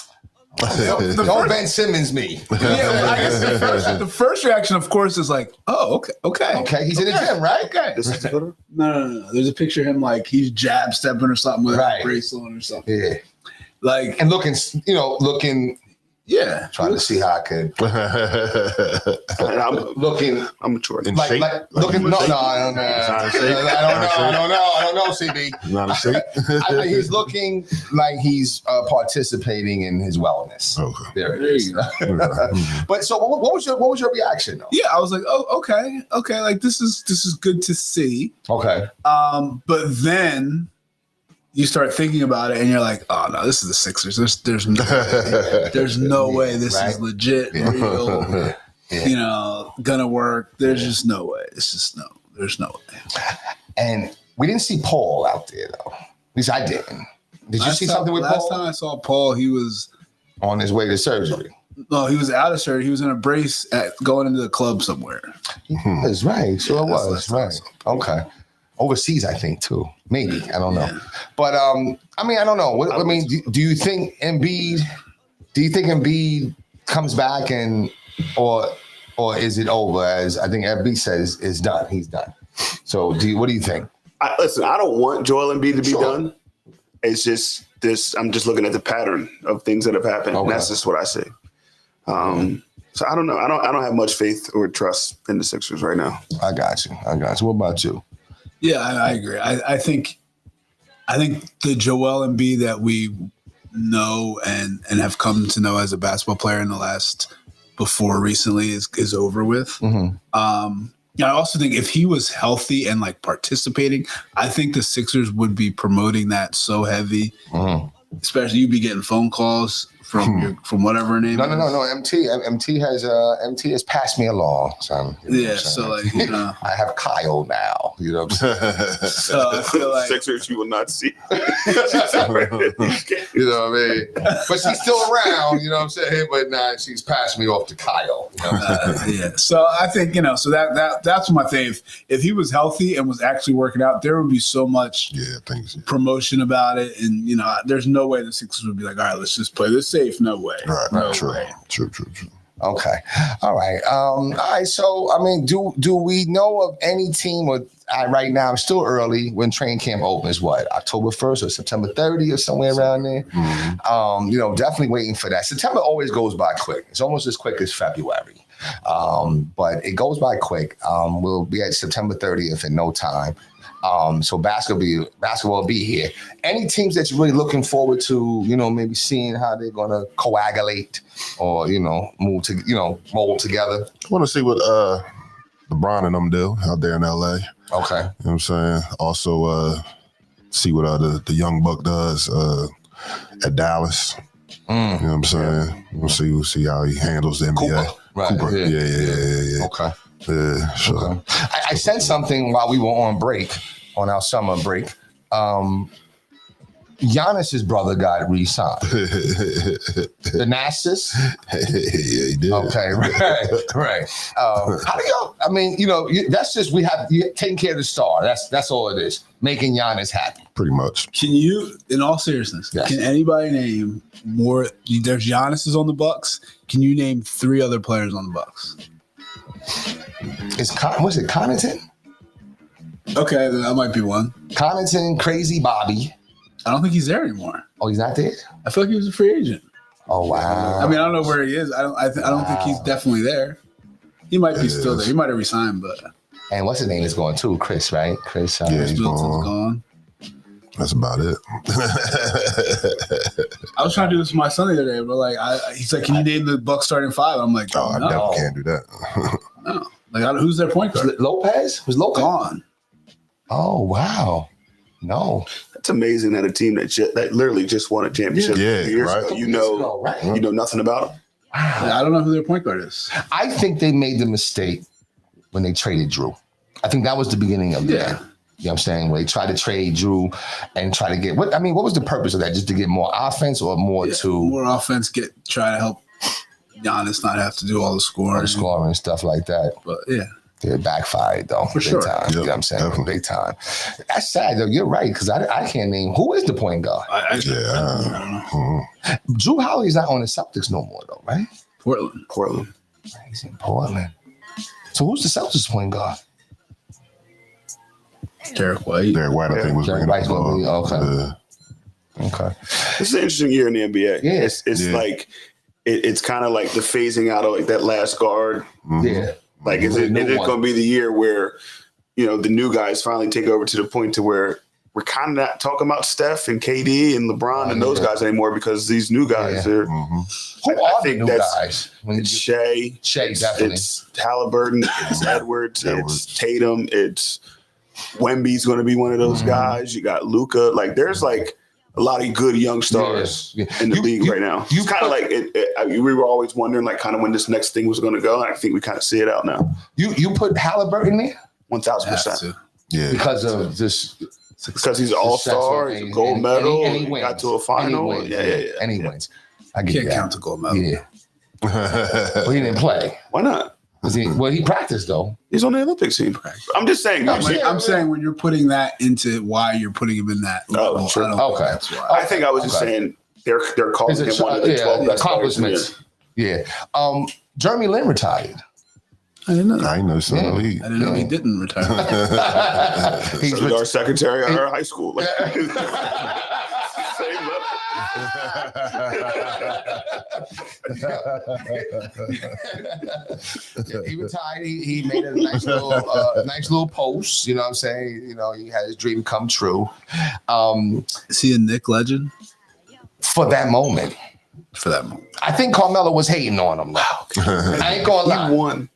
don't Ben Simmons me?
Yeah, I guess the first reaction, of course, is like, oh, okay.
Okay, he's in the gym, right?
Okay.
This is the photo?
No. There's a picture of him like he's jab stepping or something with
Right.
a bracelet on or something.
Yeah.
Like,
And looking,
yeah.
trying to see how I could,
And I'm mature.
In
like,
shape?
looking, no,
shape?
I don't know.
He's not in shape?
I don't know, CB.
Not a shape?
I think he's looking like he's participating in his wellness.
Okay.
There it
There
is.
you go.
But so, what was your reaction though?
Yeah, I was like, oh, okay. Like this is good to see.
Okay.
But then you start thinking about it, and you're like, oh no, this is the Sixers. There's no way this
Right.
is legit, real. Gonna work. There's just no way. There's no way.
And we didn't see Paul out there though. At least I didn't. Did you see something with
last
Paul?
time I saw Paul, he was
On his way to surgery.
out of surgery. He was in a brace going into the club somewhere.
That's right. Sure it
That's
was.
last
Right. Okay. Overseas, I think too. Maybe. I don't know. But I don't know. Do you think Embiid? Do you think Embiid comes back or is it over? As I think Embiid says, is done. He's done. So what do you think?
Listen, I don't want Joel Embiid to be
Sure.
done. It's just this. I'm just looking at the pattern of things that have happened.
Okay.
That's just what I say. So I don't know. I don't have much faith or trust in the Sixers right now.
I got you. What about you?
Yeah, I agree. I think the Joel Embiid that we know and have come to know as a basketball player in the last before recently is over with.
Mm-hmm.
I also think if he was healthy and like participating, I think the Sixers would be promoting that so heavy.
Mm-hmm.
Especially you'd be getting phone calls from whatever her name.
No.
is.
MT has passed me along, son. You know what
Yeah,
I'm
so
saying?
like
I have Kyle now. You know what I'm saying?
so I feel like
Sixers, you will not see.
You know what I mean? But she's still around, you know what I'm saying? But nah, she's passed me off to Kyle. You know?
yeah. So I think so that's my thing. If he was healthy and was actually working out, there would be so much
things.
promotion about it, and there's no way the Sixers would be like, all right, let's just play this safe. No way.
Right.
No
True.
way.
True.
Okay. All right. All right. So, do we know of any team right now? It's still early when training camp opens. What, October 1st or September 30th or somewhere around there?
Mm-hmm.
Definitely waiting for that. September always goes by quick. It's almost as quick as February. But it goes by quick. We'll be at September 30th in no time. So basketball will be here. Any teams that you're really looking forward to, maybe seeing how they're going to coagulate or, mold together?
I want to see what LeBron and them do out there in LA.
Okay.
You know what I'm saying? Also, see what the young buck does at Dallas. You know what I'm saying? We'll see how he handles the NBA.
Cooper. Right.
Cooper. Yeah.
Okay.
Yeah, sure.
Okay. I sent something while we were on our summer break. Giannis's brother got re-signed. The Nassus?
Yeah, he did.
Okay, right. How do y'all? That's just you taking care of the star. That's all it is. Making Giannis happy.
Pretty much.
Can you, in all seriousness,
Yes.
Can anybody name more? There's Giannis is on the Bucks. Can you name 3 other players on the Bucks?
Was it Connaughton?
Okay, then that might be one.
Connaughton, Crazy Bobby.
I don't think he's there anymore.
Oh, he's not there?
I feel like he was a free agent.
Oh, wow.
I mean, I don't know where he is. I don't think he's definitely there. He might be still there. He might have resigned, but
And what's his name is going too? Chris, right? Chris.
Yeah.
Chris
He's
Middleton's
gone.
gone.
That's about it.
I was trying to do this with my son the other day, but like, he's like, "Can you name the Bucks starting five?" I'm like,
Oh, I
"No,
definitely can't do that.
no." Like, who's their point guard?
Lopez? Was Lopez?
Gone.
Oh, wow. No.
It's amazing that a team that literally just won a championship
Yeah,
years
right.
ago,
Right.
you know nothing about them.
Like, I don't know who their point guard is.
I think they made the mistake when they traded Drew. I think that was the beginning of the end. You know what I'm saying? Where they tried to trade Drew and try to get what was the purpose of that? Just to get more offense or more to
More offense, try to help Giannis not have to do all the scoring.
scoring and stuff like that?
But yeah,
It backfired though.
For
big
sure.
Time, you know what I'm saying?
Definitely.
Big time. That's sad though. You're right, because I can't name who is the point guard.
I don't know.
Mhm.
Drew Holiday's not on the Celtics no more though, right?
Portland.
He's in Portland. So who's the Celtics point guard?
Derek White.
Derek White, I think, was
Derek
bringing
White's
up the
gonna be-
ball.
okay. Okay.
This is an interesting year in the NBA.
Yeah.
It's
Yeah.
like it's kind of like the phasing out of like that last guard.
Mhm.
Yeah.
Like, is
The
it
new
is it
one.
going to be the year where, you know, the new guys finally take over to the point to where we're kind of not talking about Steph and KD and LeBron and those
Yeah.
guys anymore because these new guys
Yeah.
are
Mhm.
Who
I
are the
think
new
that's-
guys? When
it's
you-
Shea,
Shea, definitely.
it's Halliburton, it's Edwards,
Edwards.
it's Tatum, it's Wemby's going to be one of those guys. You got Luca. Like, there's like a lot of good young stars
Yeah.
in the
You-
league
you-
right now.
you
It's kind of
put-
like we were always wondering like kind of when this next thing was going to go. And I think we kind of see it out now.
You put Halliburton there
1,000%.
Has to.
Yeah.
because of this
Because he's an all-star, he's a gold medal, he got to a final.
And he wins.
Yeah.
And he wins. I get
Can't
that.
count the gold medal.
Yeah. Well, he didn't play.
Why not?
Well, he practiced though.
He's on the Olympics team. I'm just saying.
I'm
like,
I'm saying when you're putting that into why you're putting him in that. level,
sure.
I don't think
Okay.
that's why.
I think I was just
Okay.
saying they're calling
Is it
him one of the 12 best players in the
accomplishments? Yeah. Jeremy Lin retired.
I didn't know that.
I ain't know so.
Yeah.
I didn't know he didn't retire.
He's
year. So our secretary at our high school. Like, same
he retired. He made a nice little post. You know what I'm saying? You know, he had his dream come true.
Is he a Nick legend
For that moment,
for that moment?
I think Carmelo was hating on him. I ain't gonna lie.
He won.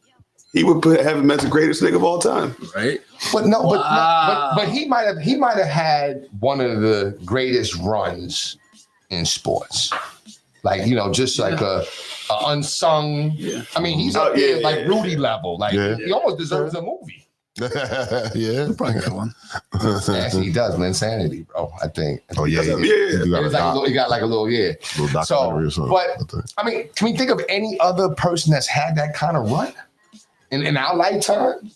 He would have him as the greatest nigga of all time.
Right?
But no,
Wow.
but he might have had one of the greatest runs in sports. Like, you know, just like a unsung.
Yeah.
I mean, he's
Oh,
up there
yeah,
like
yeah,
Rudy level. Like
Yeah.
he almost deserves a movie.
Yeah.
Probably got one.
Actually, he does. Insanity, bro. I think.
Oh yeah.
Yeah.
You got
It's like he got like a little
little documentary
So,
or something.
but
I think.
I mean, can we think of any other person that's had that kind of run in our lifetime?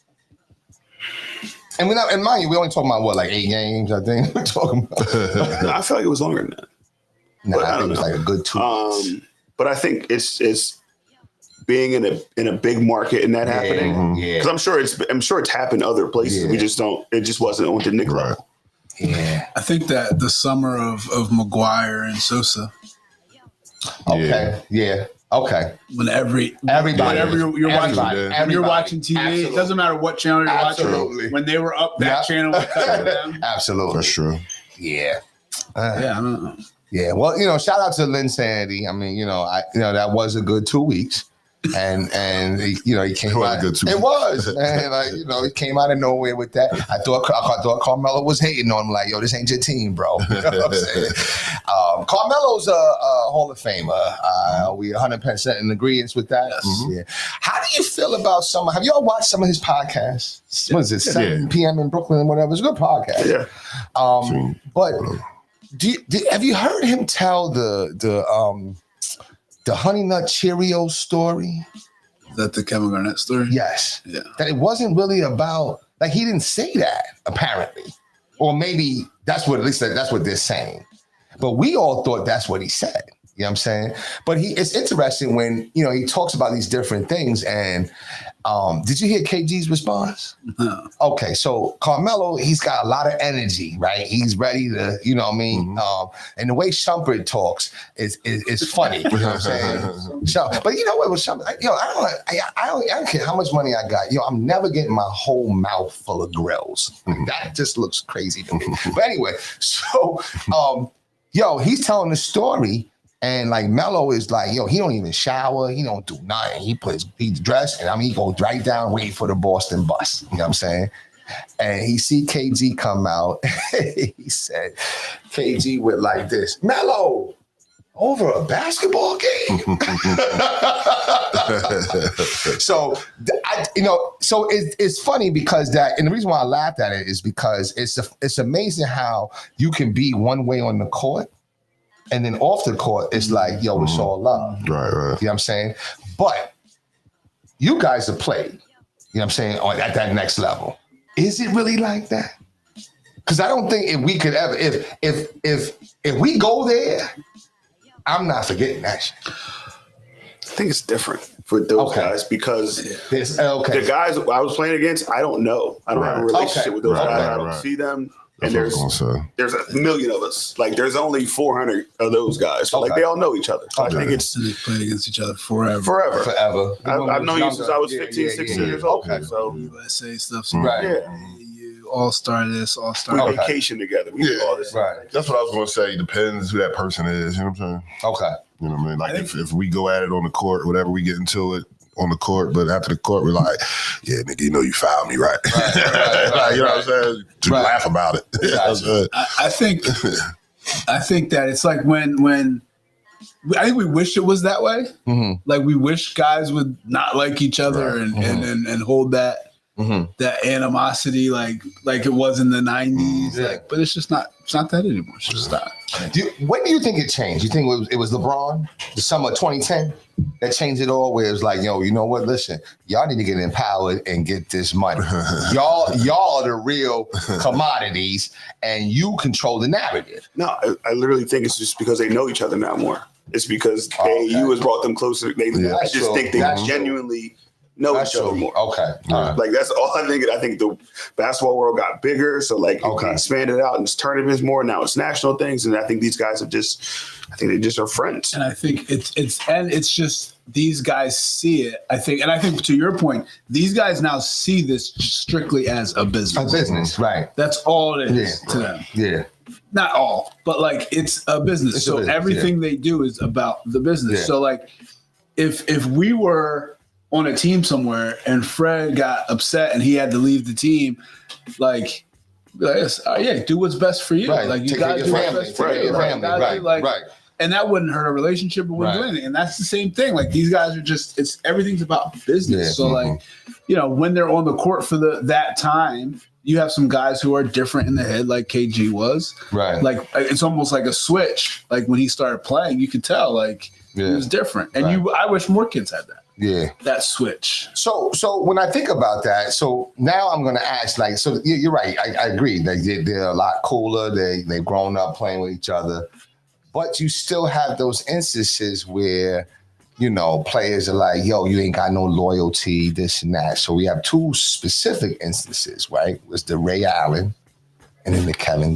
And we're not, and mind you, we only talking about what, like 8 games, I think. We're talking about.
No, I feel like it was longer than that.
Nah,
But I
I think
don't
it was
know.
like a good 2 weeks.
But I think it's being in a big market and that happening.
Yeah,
Because I'm sure it's happened other places.
Yeah.
We just don't. It just wasn't on the Nick
Right.
level.
yeah.
I think that the summer of Maguire and Sosa,
Okay. Yeah. Okay.
when
Everybody.
whenever you're watching,
Everybody.
when you're watching TV,
Absolutely.
it doesn't matter what channel you're
Absolutely.
watching. When they were up that
Yeah.
channel, we covered them.
Absolutely.
That's true.
Yeah.
Yeah, I don't know.
Yeah. Well, you know, shout out to Lynn Sandy. I mean, you know, that was a good 2 weeks. And he, you know, he came
It was
out.
a good 2
It
weeks.
was, man. Like, you know, he came out of nowhere with that. I thought Carmelo was hating on him, like, yo, this ain't your team, bro. You know what I'm saying? Carmelo's a Hall of Famer. We 100% in agreement with that.
Yes.
Yeah. How do you feel about have you all watched some of his podcasts? What is it, 7 p.m. in Brooklyn and whatever? It's a good podcast.
Yeah.
But have you heard him tell the Honey Nut Cheerios story?
Is that the Kevin Garnett story?
Yes.
Yeah.
That it wasn't really about, like, he didn't say that, apparently. Or maybe that's what, at least that's what they're saying. But we all thought that's what he said. You know what I'm saying? But it's interesting when, you know, he talks about these different things. And did you hear KG's response?
No.
Okay, so Carmelo, he's got a lot of energy, right? He's ready to, you know what I mean? And the way Shumpert talks is funny. You know what I'm saying? But you know what with Shumpert? I don't care how much money I got. I'm never getting my whole mouth full of grills. That just looks crazy to me. But anyway, so he's telling the story And like Melo is like, yo, he don't even shower. He don't do nothing. He's dressed, and he goes right down, wait for the Boston bus. You know what I'm saying? And he see KG come out. He said, KG went like this, Melo, over a basketball game. So it's funny because that, and the reason why I laughed at it is because it's amazing how you can be one way on the court, and then off the court, it's like, yo, it's all love.
Right.
You know what I'm saying? But you guys have played, you know what I'm saying, at that next level. Is it really like that? Because I don't think if we could ever, if we go there, I'm not forgetting that shit.
I think it's different for those guys because the guys I was playing against, I don't know. I don't have a relationship with those guys. I don't see them. And there's a million of us. Like there's only 400 of those guys. So like they all know each other. So I think it's
they played against each other forever.
Forever.
I've known you since I was 15, 16 years old.
Okay.
So
Let's say stuff.
Right.
You all-star this, all-star.
we vacation together. We do all this.
Right.
That's what I was going to say. Depends who that person is. You know what I'm saying?
Okay.
You know what I mean? Like if we go at it on the court, whatever, we get into it on the court, but after the court, we're like, yeah, nigga, you know you fouled me, right? You know what I'm saying? To laugh about it.
I think that it's like when I think we wish it was that way.
Mm-hmm.
Like we wish guys would not like each other and hold that that animosity like it was in the 90s.
Yeah.
Like, but it's just not. It's not that anymore. It's just not.
When do you think it changed? You think it was LeBron, the summer of 2010, that changed it all? Where it was like, yo, you know what? Listen, y'all need to get empowered and get this money. y'all are the real commodities, and you control the narrative.
No, I literally think it's just because they know each other now more. It's because AAU has brought them closer. I just think they genuinely know each other more.
Okay.
Like that's all I think. I think the basketball world got bigger, so like it expanded out and it's tournaments more. Now it's national things, and I think these guys are I think they just are friends.
And I think it's just these guys see it. I think to your point, these guys now see this strictly as a business.
A business, right?
That's all it is to them.
Yeah.
Not all, but like it's a business.
It's
so
a business,
everything they do is about the business.
Yeah.
So like if we were on a team somewhere and Fred got upset and he had to leave the team, like do what's best for you.
Right.
Like you
Take
got to do what's
family,
best for
right,
you.
family, right.
And that wouldn't hurt a relationship. It wouldn't do anything. And that's the same thing. Like these guys are everything's about business.
Yeah.
So like, when they're on the court for that time, you have some guys who are different in the head, like KG was.
Right.
Like it's almost like a switch. Like when he started playing, you could tell like he was different. And I wish more kids had that.
Yeah.
That switch.
So when I think about that, so now I'm going to ask, like, so you're right. I agree. They're a lot cooler. They've grown up playing with each other. But you still have those instances where, players are like, yo, you ain't got no loyalty, this and that. So we have two specific instances, right? It was the Ray Allen and then the Kevin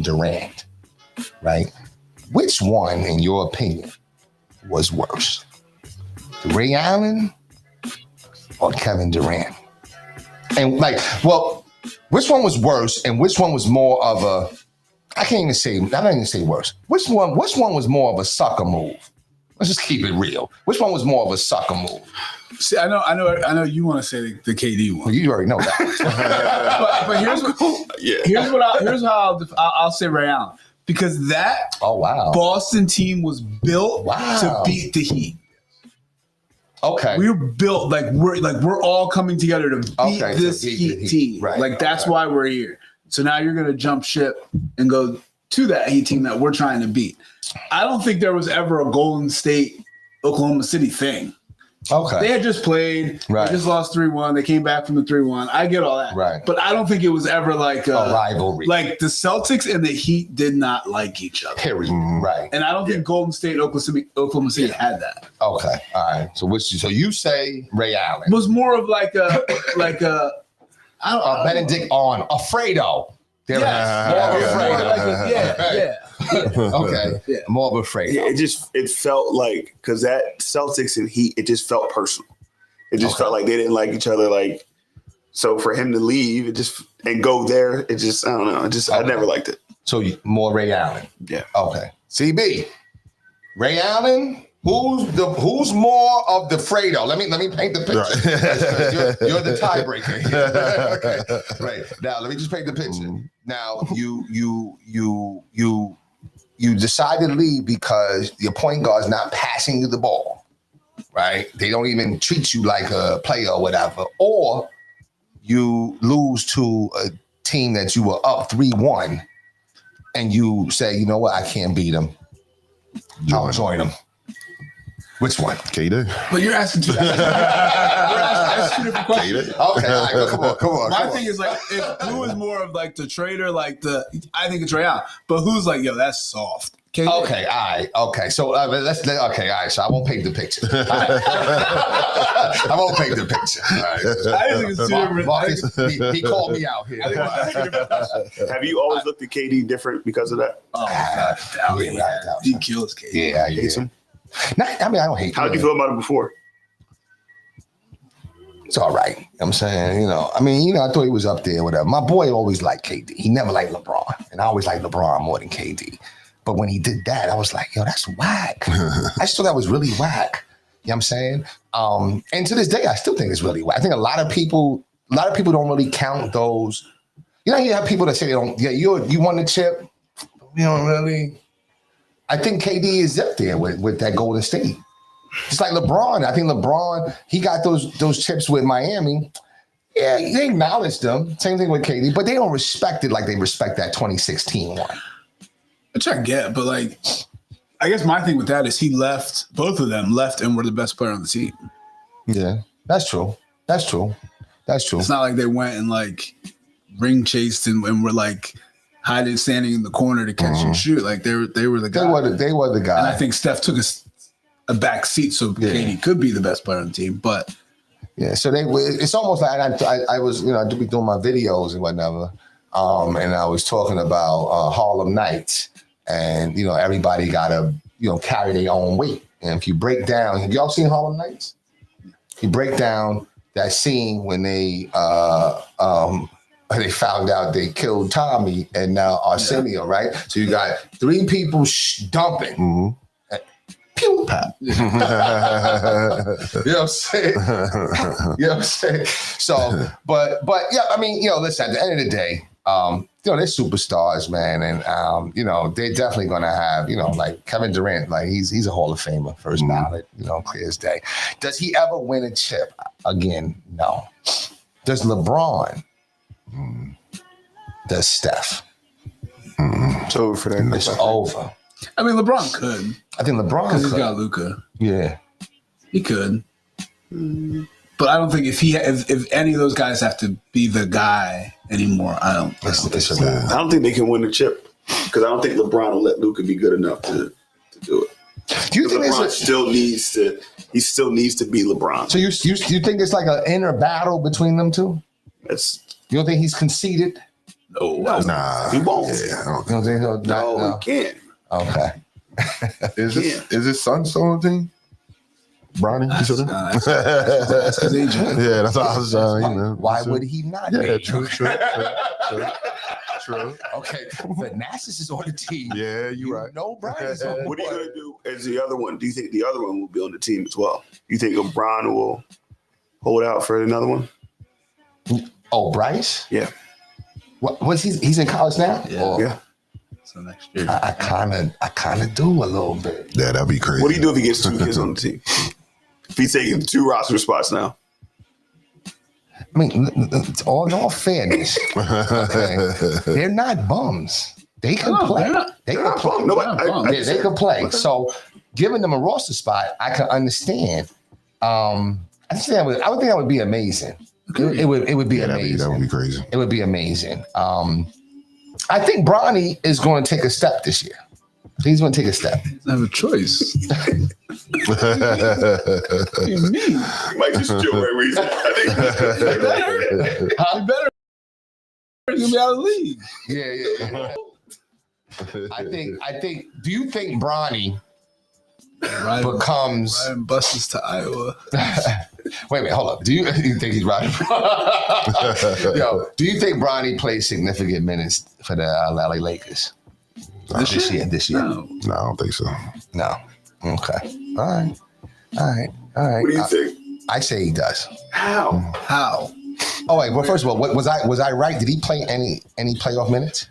Durant, right? Which one, in your opinion, was worse? The Ray Allen or Kevin Durant? And which one was worse and which one was more of a, I'm not even say worse. Which one was more of a sucker move? Let's just keep it real. Which one was more of a sucker move?
See, I know you want to say the KD one.
Well, you already know that.
but here's how I'll say Ray Allen, because that Boston team was built to beat the Heat.
Okay.
We were built we're all coming together to beat this Heat team.
Right.
Like that's why we're here. So now you're gonna jump ship and go to that Heat team that we're trying to beat. I don't think there was ever a Golden State, Oklahoma City thing.
Okay.
They had just played.
Right.
They just lost 3-1. They came back from the 3-1. I get all that.
Right.
But I don't think it was ever like a
rivalry.
Like the Celtics and the Heat did not like each other.
Period. Right.
And I don't think Golden State, Oklahoma City had that.
Okay. All right. So you say Ray Allen.
It was more of like a
Benedict on Alfredo. Okay. Yeah. More of Alfredo.
Yeah, it felt like, because that Celtics and Heat, it just felt personal. It just felt like they didn't like each other. Like, so for him to leave and go there, I don't know. I never liked it.
So more Ray Allen.
Yeah.
Okay. CB. Ray Allen. Who's more of the Fredo? Let me paint the picture.
Right.
You're the tiebreaker. Okay. Right. Now let me just paint the picture. Now you decide to leave because your point guard is not passing you the ball. Right? They don't even treat you like a player or whatever. Or you lose to a team that you were up 3-1 and you say, you know what, I can't beat them. I'll join them. Which one?
KD.
But you're asking two. That's two different questions.
Okay, all right, come on.
My thing is like, who is more of like the trader? Like I think it's Ray Allen. But who's like, yo, that's soft. KD.
Okay, all right, okay. So okay, all right. So I won't paint the picture. All right. I won't paint the picture. All right.
I think it's two different.
Marcus, he called me out here.
Have you always looked at KD different because of that?
Oh,
Yeah.
he kills KD.
Yeah.
Hates him?
I mean, I don't hate.
How did you feel about it before?
It's all right. You know what I'm saying, I thought he was up there, whatever. My boy always liked KD. He never liked LeBron, and I always liked LeBron more than KD. But when he did that, I was like, yo, that's whack. I just thought that was really whack. You know what I'm saying? And to this day, I still think it's really whack. I think a lot of people don't really count those. You have people that say they don't. Yeah, you won the chip. You don't really. I think KD is up there with that Golden State. Just like LeBron. I think LeBron, he got those chips with Miami. Yeah, they acknowledged them. Same thing with KD, but they don't respect it like they respect that 2016 one.
Which I get, but like, I guess my thing with that is both of them left and were the best player on the team.
Yeah, that's true.
It's not like they went and like ring chased and were like standing in the corner to catch and shoot. Like they were the guy.
They were the guy.
And I think Steph took a back seat so KD could be the best player on the team. But
yeah, so it's almost like I was, I do be doing my videos and whatever. And I was talking about Harlem Nights. And, everybody got to, carry their own weight. And if you break down, have y'all seen Harlem Nights? You break down that scene when they found out they killed Tommy and now Arsenio, right? So you got three people dumping.
Mm-hmm.
Pew, pop. You know what I'm saying? So, but yeah, I mean, listen, at the end of the day, they're superstars, man. And, they're definitely going to have, like Kevin Durant, like he's a Hall of Famer, first ballot, clear as day. Does he ever win a chip? Again, no. Does LeBron? Does Steph?
It's over for that.
It's over.
I mean, LeBron could.
I think LeBron
Because he's
could.
got Luka.
Yeah.
He could. But I don't think if any of those guys have to be the guy anymore, I don't
I don't think they can win the chip because I don't think LeBron will let Luka be good enough to do it.
Do you think
LeBron still needs to be LeBron?
So you think it's like an inner battle between them two? You don't think he's conceited?
No.
Nah,
He won't.
Yeah, I don't
You don't think so?
No, he can't.
Okay.
Is his son still on the team? Bronny?
That's his agent.
Yeah, that's what I was
Why would he not?
Yeah,
be?
true.
Okay. Thanasis is on the team.
Yeah, you're right.
No, Brian is on the
What are you
board.
going to do as the other one? Do you think the other one will be on the team as well? You think LeBron will hold out for another one?
Oh, Bryce?
Yeah.
What's he's in college now?
Yeah.
Or-
Yeah.
So next year.
I kind of do a little bit.
Yeah, that'd be crazy.
What do you do if he gets two kids on the team? If he's taking two roster spots now?
I mean, in all fairness, okay, they're not bums. They can play. They can play.
Nobody,
They can play. So, giving them a roster spot, I can understand. I would think that would be amazing. It would be amazing.
That would be crazy.
It would be amazing. I think Bronny is going to take a step this year. He's going to take a step.
He doesn't have a choice. What do you mean?
He might just chill right where he's at. I think
He better. He's gonna be out of the league.
Yeah. I think. Do you think Bronny becomes?
Ryan buses to Iowa.
Wait, hold up. Do you think he's riding? Yo, do you think Bronny plays significant minutes for the LA Lakers this year?
No.
No, I don't think so.
No. Okay. All right.
What do you think?
I say he does.
How?
How?
Oh wait. Well, first of all, was I right? Did he play any playoff minutes?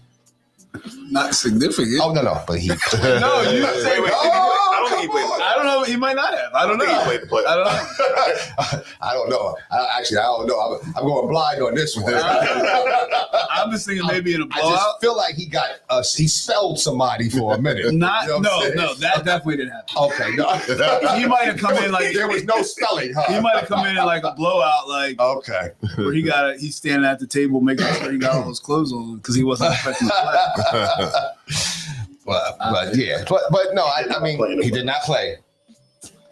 Not significant.
Oh no. But he.
No, you
Wait,
say
wait.
Oh,
I don't think he played.
I don't know. He might not have. I don't know.
I think he played the playoffs.
I don't know.
I don't know. I don't know. I'm going blind on this one.
I'm just thinking maybe in a
I
blowout.
just feel like he spelled somebody for a minute.
Not
You know what I'm saying?
no, that definitely didn't happen.
Okay, no.
He might have come in like
there was no spelling, huh?
he might have come in like a blowout, like
Okay.
where he's standing at the table making sure he got all his clothes on because he wasn't expecting to play.
But yeah, but no, I mean, he did not play.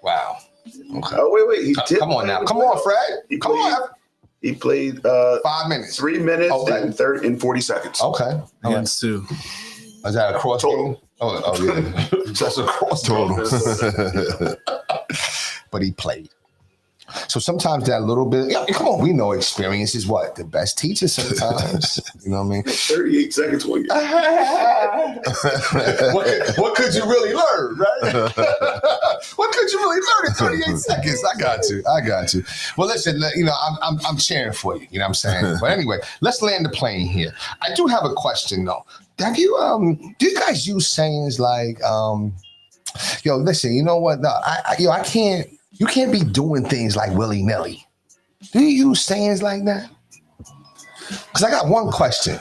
Wow. Okay.
Oh wait. He did.
Come on
play
now.
in the
Come on,
playoffs.
Fred.
He
Come
played-
on.
He played
5 minutes.
3 minutes
Okay.
and 40 seconds.
Okay. All right.
Against two.
Is that a cross
Total.
game? Oh yeah. That's a cross
Total.
game. But he played. So sometimes that little bit, come on, we know experience is what? The best teacher sometimes. You know what I mean?
38 seconds one game.
what could you really learn, right? What could you really learn in 38 seconds? I got you. Well, listen, I'm cheering for you. You know what I'm saying? But anyway, let's land the plane here. I do have a question though. Have you do you guys use sayings like yo, listen, you know what? No, I can't. You can't be doing things like willy-nilly. Do you use sayings like that? Because I got one question.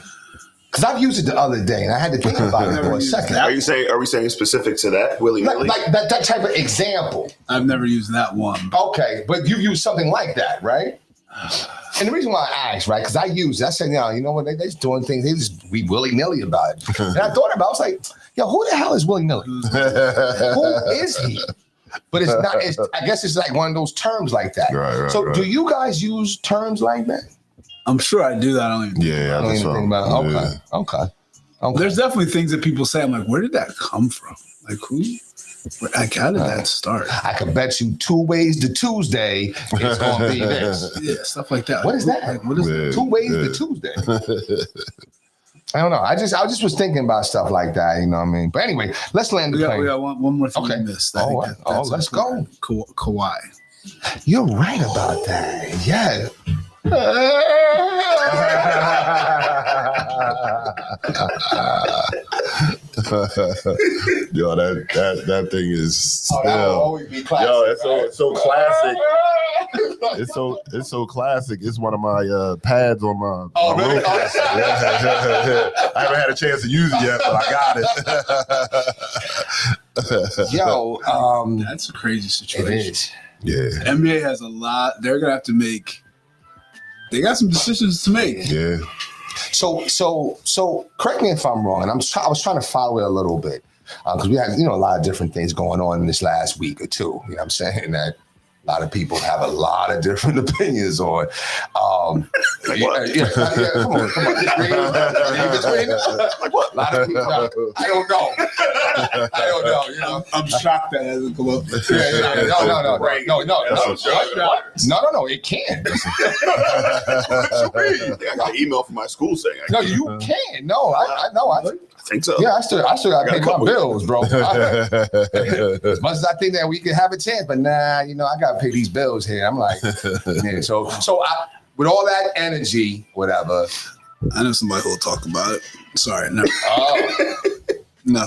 Because I've used it the other day, and I had to think about it for a second.
Are we saying specific to that? Willy nilly?
Like that type of example.
I've never used that one.
Okay, but you use something like that, right? And the reason why I asked, right, because I said, you know what, they just doing things, they just be willy-nilly about it. And I thought about it, I was like, yo, who the hell is willy-nilly? Who is he? But it's not, I guess it's like one of those terms like that.
Right,
so
right.
do you guys use terms like that?
I'm sure I do that. I don't even.
Yeah,
I don't
think
even
so.
think about it.
Yeah.
Okay.
There's definitely things that people say. I'm like, where did that come from? Like, how did that start?
I can bet you 2 ways to Tuesday it's going to be this.
Yeah, stuff like that.
What is that?
Like, what is
Yeah.
2 ways to Tuesday. I don't know. I just was thinking about stuff like that. You know what I mean? But anyway, let's land the
We
plane.
got one more thing
Okay.
we missed.
Oh,
That's
let's go.
important. Kawhi.
You're right about that. Yeah.
Yo, that thing is still.
That will always be classic.
Yo, it's so classic.
Right?
It's so classic. It's one of my pads on my.
Oh,
my
really?
road. Yeah. I haven't had a chance to use it yet, but I got it.
Yo,
That's a crazy
it
situation.
is.
Yeah,
NBA has a lot. They're gonna have to make. They got some decisions to make.
yeah.
So correct me if I'm wrong, and I was trying to follow it a little bit because we had a lot of different things going on in this last week or two. You know what I'm saying? That a lot of people have a lot of different opinions on.
Like what?
Come on. Just read it. Like what? A lot of people. I don't know. You know.
I'm shocked that hasn't come up.
No. It can.
I got an email from my school saying
No, you can. No, I know. I
think so.
Yeah, I still got to pay my
couple.
bills, bro. As much as I think that we can have a chance, but nah, I got to pay these bills here. I'm like, yeah. So with all that energy, whatever.
I know somebody who will talk about it. Sorry, no,
Oh,
no.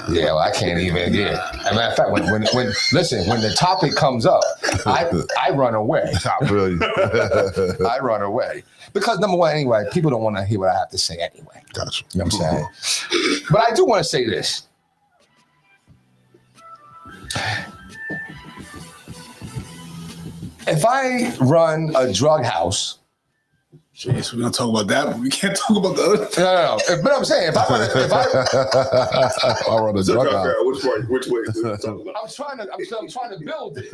yeah. Well, I can't even. Yeah. As a matter of fact, when the topic comes up, I run away.
Not brilliant.
I run away because number one, anyway, people don't want to hear what I have to say anyway.
Gotcha.
You know what I'm saying? But I do want to say this. If I run a drug house,
Jeez, we're gonna talk about that, but we can't talk about the other.
no. But I'm saying if I
I run a
So,
drug
okay,
house.
which way? Is it talking about?
I'm trying to build it.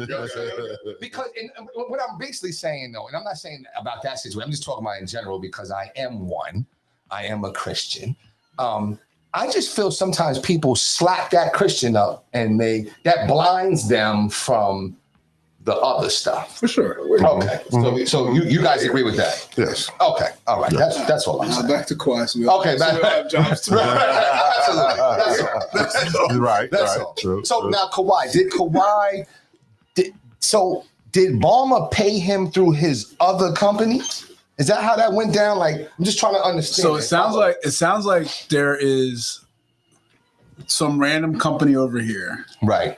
Because what I'm basically saying though, and I'm not saying about that situation, I'm just talking about in general because I am one. I am a Christian. I just feel sometimes people slap that Christian up and that blinds them from the other stuff.
For sure.
Okay, so you guys agree with that?
Yes.
Okay, all right. That's all I'm
Now
saying.
back to Kawhi. So
Okay,
so we all have jobs to do.
Absolutely. That's all. That's all.
You're right.
That's
right.
all.
True,
So
true.
now did Balmer pay him through his other companies? Is that how that went down? Like, I'm just trying to understand.
So it sounds like there is some random company over here
right.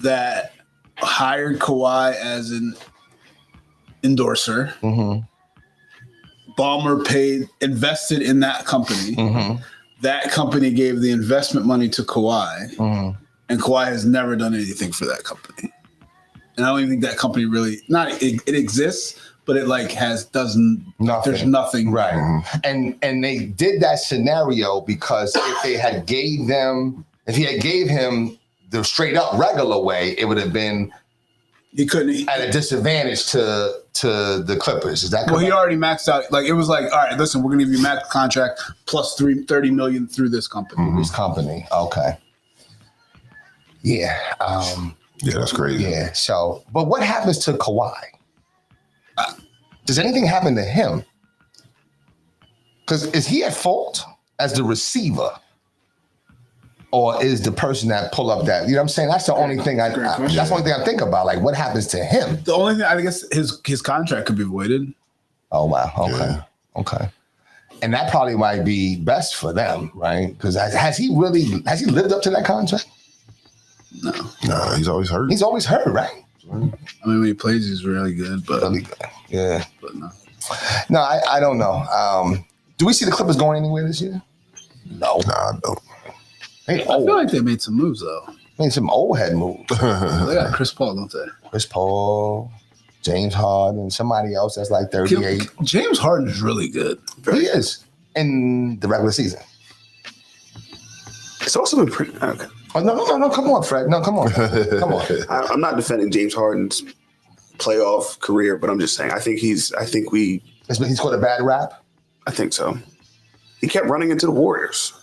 that hired Kawhi as an endorser.
Mm-hmm.
Ballmer invested in that company.
Mm-hmm.
That company gave the investment money to Kawhi,
Mm-hmm.
and Kawhi has never done anything for that company. And I don't even think that company really it exists, but it like doesn't.
Nothing.
There's nothing.
Right. And they did that scenario because if he had gave him the straight up regular way, it would have been
He couldn't.
at a disadvantage to the Clippers. Is that correct?
Well, he already maxed out. Like, it was like, all right, listen, we're going to give you a max contract plus $30 million through this company.
This company. Okay. Yeah.
Yeah, that's crazy.
Yeah. So, but what happens to Kawhi? Does anything happen to him? Because is he at fault as the receiver? Or is the person that pull up that, you know what I'm saying? That's the only thing that's the only thing I think about. Like, what happens to him?
The only thing, I guess, his contract could be voided.
Oh, wow. Okay.
Yeah.
Okay. And that probably might be best for them, right? Because has he lived up to that contract?
No.
Nah, he's always hurt.
He's always hurt, right?
I mean, when he plays, he's really good, but
Really good. Yeah.
no.
No, I don't know. Do we see the Clippers going anywhere this year? No.
Nah, I don't.
They
I feel like they made some moves, though.
made some old head moves.
They got Chris Paul, don't they?
Chris Paul, James Harden, somebody else that's like 38.
James Harden is really good.
He is in the regular season.
It's also been pretty. Okay.
Oh, no. Come on, Fred. No, come on. Come on.
I'm not defending James Harden's playoff career, but I'm just saying I think he's
He's got a bad rap.
I think so. He kept running into the Warriors.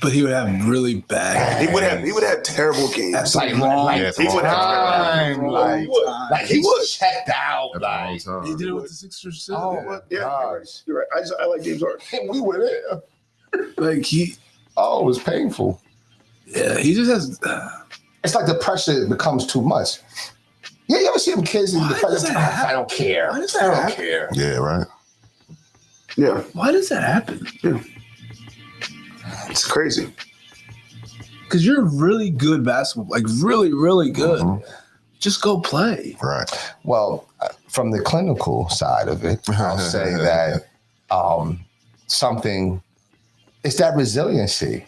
But he would have really bad.
He would have terrible games.
Like,
Yeah,
he would have
time, like
He
he's
would.
checked out. Like,
He did it with the Sixers too.
oh my
Yeah,
gosh.
you're right. I like James Harden.
And we were there.
Like
Oh, it was painful.
he just has.
It's like the pressure becomes too much. Yeah, you ever see them kids in the
Why does
pressure?
that happen?
I don't care.
Why does
I
that
don't
happen?
care.
Yeah, right.
Yeah,
Why does that happen?
it's crazy.
Because you're really good basketball, like really, really good. Just go play.
Right.
Well, from the clinical side of it, I'll say that it's that resiliency.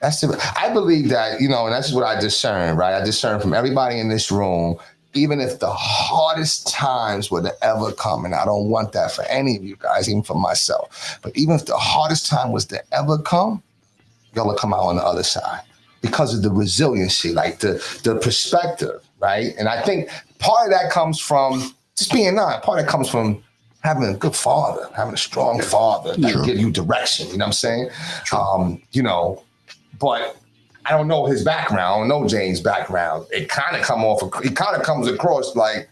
I believe that, and that's what I discern, right? I discern from everybody in this room, even if the hardest times were to ever come, and I don't want that for any of you guys, even for myself, but even if the hardest time was to ever come, y'all will come out on the other side because of the resiliency, like the perspective, right? And I think part of that comes from just being part of that comes from having a good father, having a strong father that can give you direction, you know what I'm saying? But I don't know his background. I don't know James' background. It kind of comes across like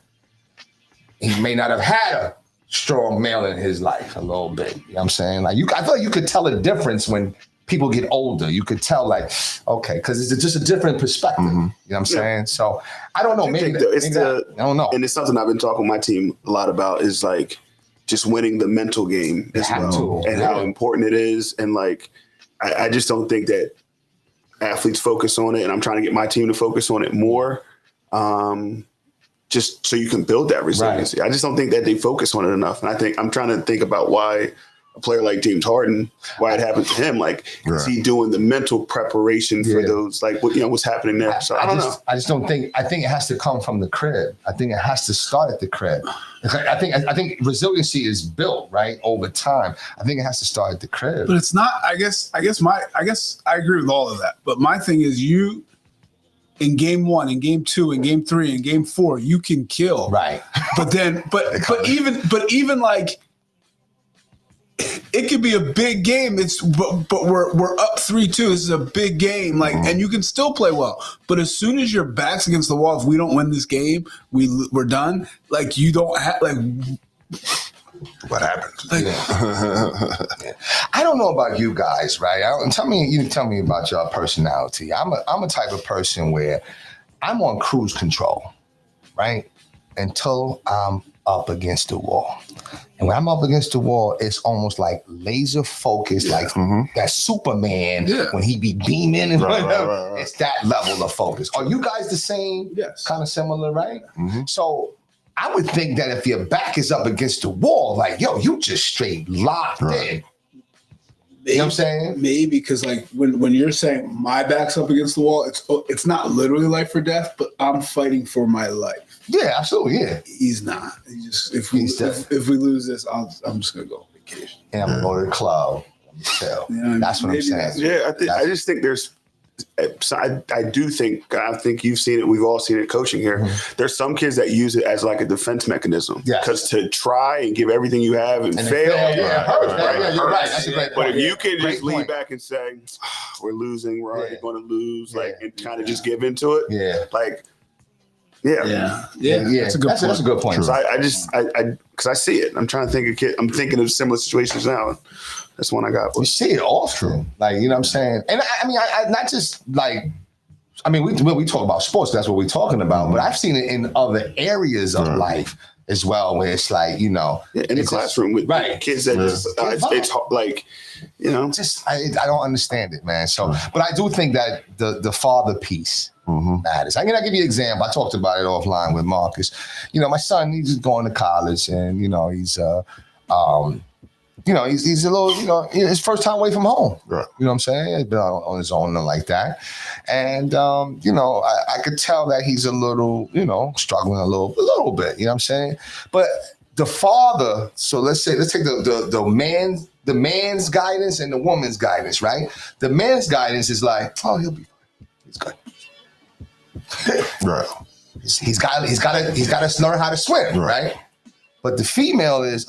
he may not have had a strong male in his life a little bit. You know what I'm saying? Like I feel like you could tell a difference when people get older. You could tell like, okay, because it's just a different perspective. You know what I'm saying? So I don't know.
I
Maybe
think
I don't know.
And it's something I've been talking with my team a lot about is like just winning the mental game as
have
well,
to,
and
yeah.
how important it is. And like, I just don't think that athletes focus on it, and I'm trying to get my team to focus on it more, just so you can build that resiliency. I just don't think that they focus on it enough. And I'm trying to think about why a player like James Harden, why it happened to him. Like, is he doing the mental preparation for those, like, what's happening there? So I don't know.
I just don't think. I think it has to come from the crib. I think it has to start at the crib. I think resiliency is built right over time. I think it has to start at the crib.
But it's not. I guess I agree with all of that. But my thing is, you in game 1, in game 2, in game 3, in game 4, you can kill.
Right.
But then, but even like it could be a big game. But we're up 3-2. This is a big game. Like, and you can still play well. But as soon as your back's against the wall, if we don't win this game, we're done. Like, you don't have like.
What happened?
Like,
I don't know about you guys, right? Tell me about your personality. I'm a type of person where I'm on cruise control, right? Until I'm up against the wall. And when I'm up against the wall, it's almost like laser focused, like that Superman when he be beaming and whatever.
Right.
It's that level of focus. Are you guys the same?
Yes.
Kind of similar, right? So I would think that if your back is up against the wall, like, yo, you just straight locked in. You know what I'm saying?
Maybe because like when you're saying my back's up against the wall, it's not literally life or death, but I'm fighting for my life.
Yeah, absolutely, yeah.
He's not. He just if we lose this, I'm just gonna go on vacation.
And I'm gonna go to the club. Chill.
Yeah,
That's what I'm
maybe
saying.
Yeah, I just think there's. So I think you've seen it. We've all seen it coaching here. There's some kids that use it as like a defense mechanism.
Yes.
Because to try and give everything you have and fail.
Yeah, hurts.
Right.
Yeah, you're right. That's a great
But
point.
if you can
Great
just lean
point.
back and say, we're losing, we're already
Yeah.
going to lose, like,
Yeah.
and kind of just give into it.
Yeah.
Like, yeah.
Yeah.
That's a good point.
So I because I see it. I'm trying to think of kid. I'm thinking of similar situations now. That's one I got.
We see it often. Like, you know what I'm saying? And I not just like, when we talk about sports, that's what we're talking about. But I've seen it in other areas of life as well, where it's like, you know,
in the
it's
classroom with kids that just it's like, you know,
I don't understand it, man. So, but I do think that the father piece matters. I'll give you an example. I talked about it offline with Marcus. You know, my son, he's going to college, and he's he's a little, his first time away from home.
Right.
You know what I'm saying? He's been on his own and like that. And, I could tell that he's a little, struggling a little bit, you know what I'm saying? But the father, so let's take the man's guidance and the woman's guidance, right? The man's guidance is like, oh, he'll be fine. He's good.
Right.
He's got to learn how to swim, right? But the female is,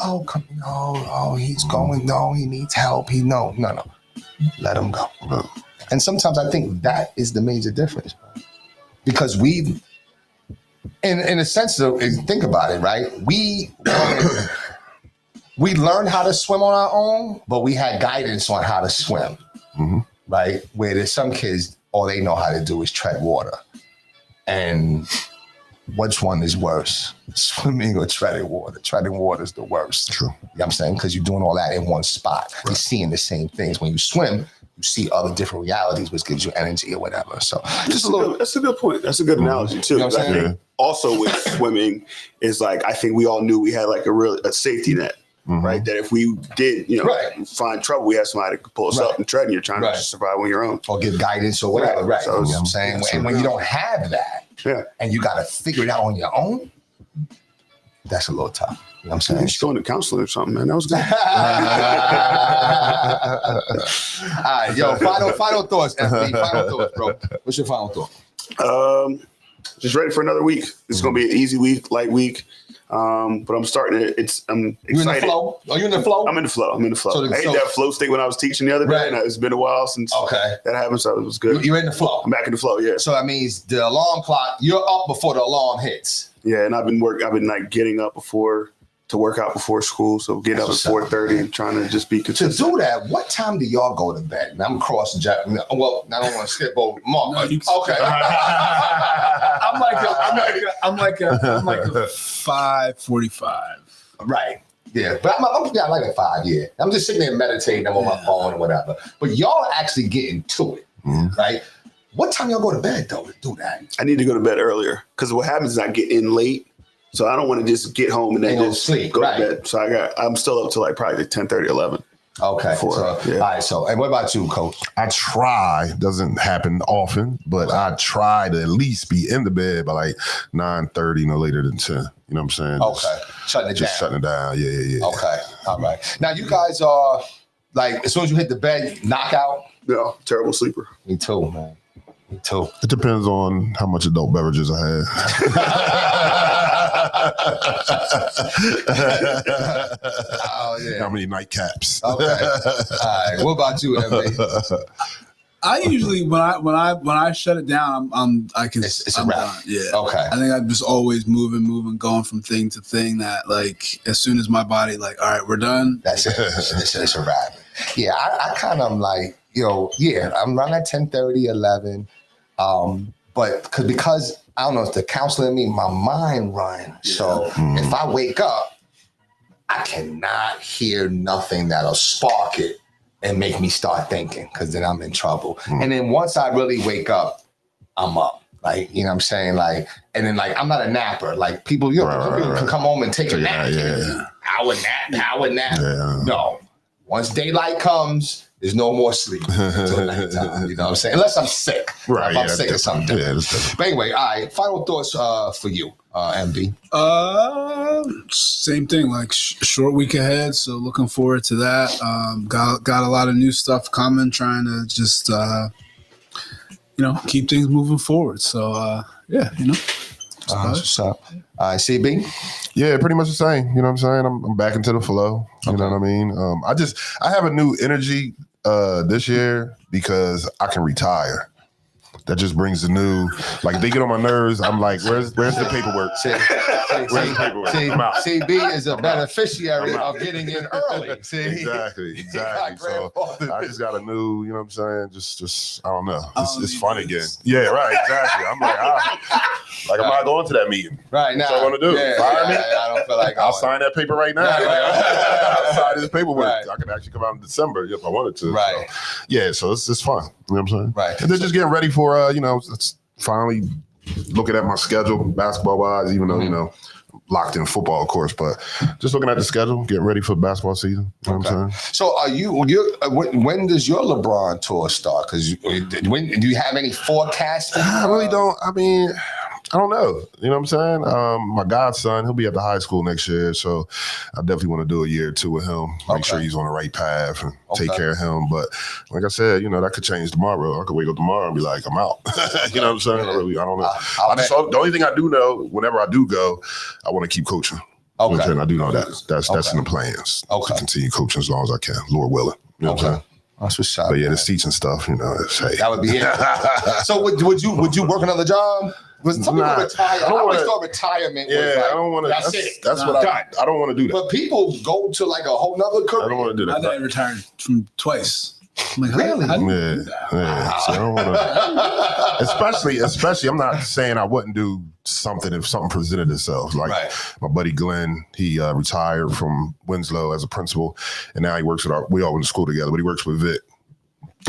he's going, no, he needs help. No, let him go. And sometimes I think that is the major difference, because we've, in a sense, think about it, right? We learned how to swim on our own, but we had guidance on how to swim, right? Where there's some kids, all they know how to do is tread water. And which one is worse, swimming or treading water? Treading water is the worst.
True.
You know what I'm saying? Because you're doing all that in one spot. You're seeing the same things. When you swim, you see other different realities, which gives you energy or whatever. So just a little.
That's a good point. That's a good analogy too.
You know what I'm
I think also with swimming is like, I think we all knew we had like a safety net. Right, that if we did, find trouble, we had somebody to pull us up and tread, and you're trying to just survive on your own,
or give guidance or whatever. Right.
So
You know what I'm saying? And when you don't have that, and you got to figure it out on your own, that's a little tough. You know what I'm saying?
You should go into counseling or something, man. That was good.
All right, yo, final thoughts, FB. Final thoughts, bro. What's your final thought?
Just ready for another week. It's gonna be an easy week, light week. But I'm starting it. I'm excited.
You in the flow? Are you in the flow?
I'm in the flow.
So
I ate that flow state when I was teaching the other day, and it's been a while since that happened, so it was good.
You're in the flow.
I'm back in the flow, yeah.
So that means the alarm clock, you're up before the alarm hits.
Yeah, and I've been like getting up to work out before school, so getting up at 4:30 and trying to just be
To
consistent.
do that, what time do y'all go to bed? And I'm crossing. Well, I don't want to skip over Mark.
No,
Okay.
I'm like a 5:45.
Right. Yeah, but I'm like a 5 year. I'm just sitting there meditating. I'm on my phone or whatever. But y'all actually getting to it, right? What time y'all go to bed though to do that?
I need to go to bed earlier because what happens is I get in late, so I don't want to just get home and then
And go
just
sleep,
go
right.
to bed. So I'm still up to like probably 10:30, 11.
Okay.
All
right. So, and what about you, Coach?
I try, doesn't happen often, but I try to at least be in the bed by like 9:30, no later than 10. You know what I'm saying?
Okay. Shutting it
Just
down.
shutting it down. Yeah.
Okay. All right. Now you guys are like, as soon as you hit the bed, knockout.
No, terrible sleeper.
Me too, man. Me too.
It depends on how much adult beverages I have.
Oh yeah.
How many nightcaps?
Okay. All right. What about you, MB?
I usually when I shut it down,
It's a
I'm
wrap.
done. Yeah.
Okay.
I think I'm just always moving, going from thing to thing. That like as soon as my body like, all right, we're done.
That's it. It's a wrap. Yeah, I kind of like, I'm running at 10:30, 11. But because I don't know, it's the counselor in me, my mind runs. So if I wake up, I cannot hear nothing that'll spark it and make me start thinking, because then I'm in trouble. And then once I really wake up, I'm up. Like, you know what I'm saying? Like, and then like, I'm not a napper. Like people, people can come home and take a nap.
Yeah.
Power nap.
Yeah.
No. Once daylight comes, there's no more sleep until nighttime. You know what I'm saying? Unless I'm sick.
Right.
If I'm sick or something.
Yeah, that's different.
But anyway, all right. Final thoughts for you, MB.
Same thing. Like short week ahead, so looking forward to that. Got a lot of new stuff coming. Trying to just keep things moving forward. So
What's up? All right, CB.
Yeah, pretty much the same. You know what I'm saying? I'm back into the flow. You know what I mean? I have a new energy this year because I can retire. That just brings the new, like if they get on my nerves, I'm like, where's the paperwork? Where's the paperwork? I'm out.
CB is a beneficiary of getting in early. See?
Exactly. So I just got a new, you know what I'm saying? Just I don't know. It's fun again. Yeah, right. Exactly. I'm like, I'm not going to that meeting.
Right now.
That's what I want to do.
Yeah,
Fire me.
I don't feel like
I'll
going.
sign that paper right now. I'll sign this paperwork.
Right.
I could actually come out in December if I wanted to.
Right.
So, yeah, so it's fun. You know what I'm saying?
Right.
And then just getting ready for it's finally looking at my schedule, basketball wise, even though, locked in football, of course, but just looking at the schedule, getting ready for basketball season. You know what I'm saying?
So when does your LeBron tour start? Because when do you have any forecasts?
I really don't. I mean, I don't know. You know what I'm saying? My godson, he'll be at the high school next year, so I definitely want to do a year or two with him, make sure he's on the right path and take care of him. But like I said, that could change tomorrow. I could wake up tomorrow and be like, I'm out. You know what I'm saying? I don't know. The only thing I do know, whenever I do go, I want to keep coaching.
Okay.
You know what I'm saying? I do know that. That's in the plans.
Okay.
To continue coaching as long as I can, Lord willing. You know what I'm saying?
That's what's up.
But yeah, this teaching stuff,
that would be it. So would you work another job? Because some people retire. I always thought retirement was like,
I don't want to.
That's it.
That's what I don't want to do that.
But people go to like a whole nother career.
I don't want to do
I
that.
thought I retired from twice. I'm like,
Really?
How do you do that?
Yeah. So I don't want to. Especially, I'm not saying I wouldn't do something if something presented itself. Like my buddy Glenn, he retired from Winslow as a principal, and now he works with we all went to school together, but he works with Vic.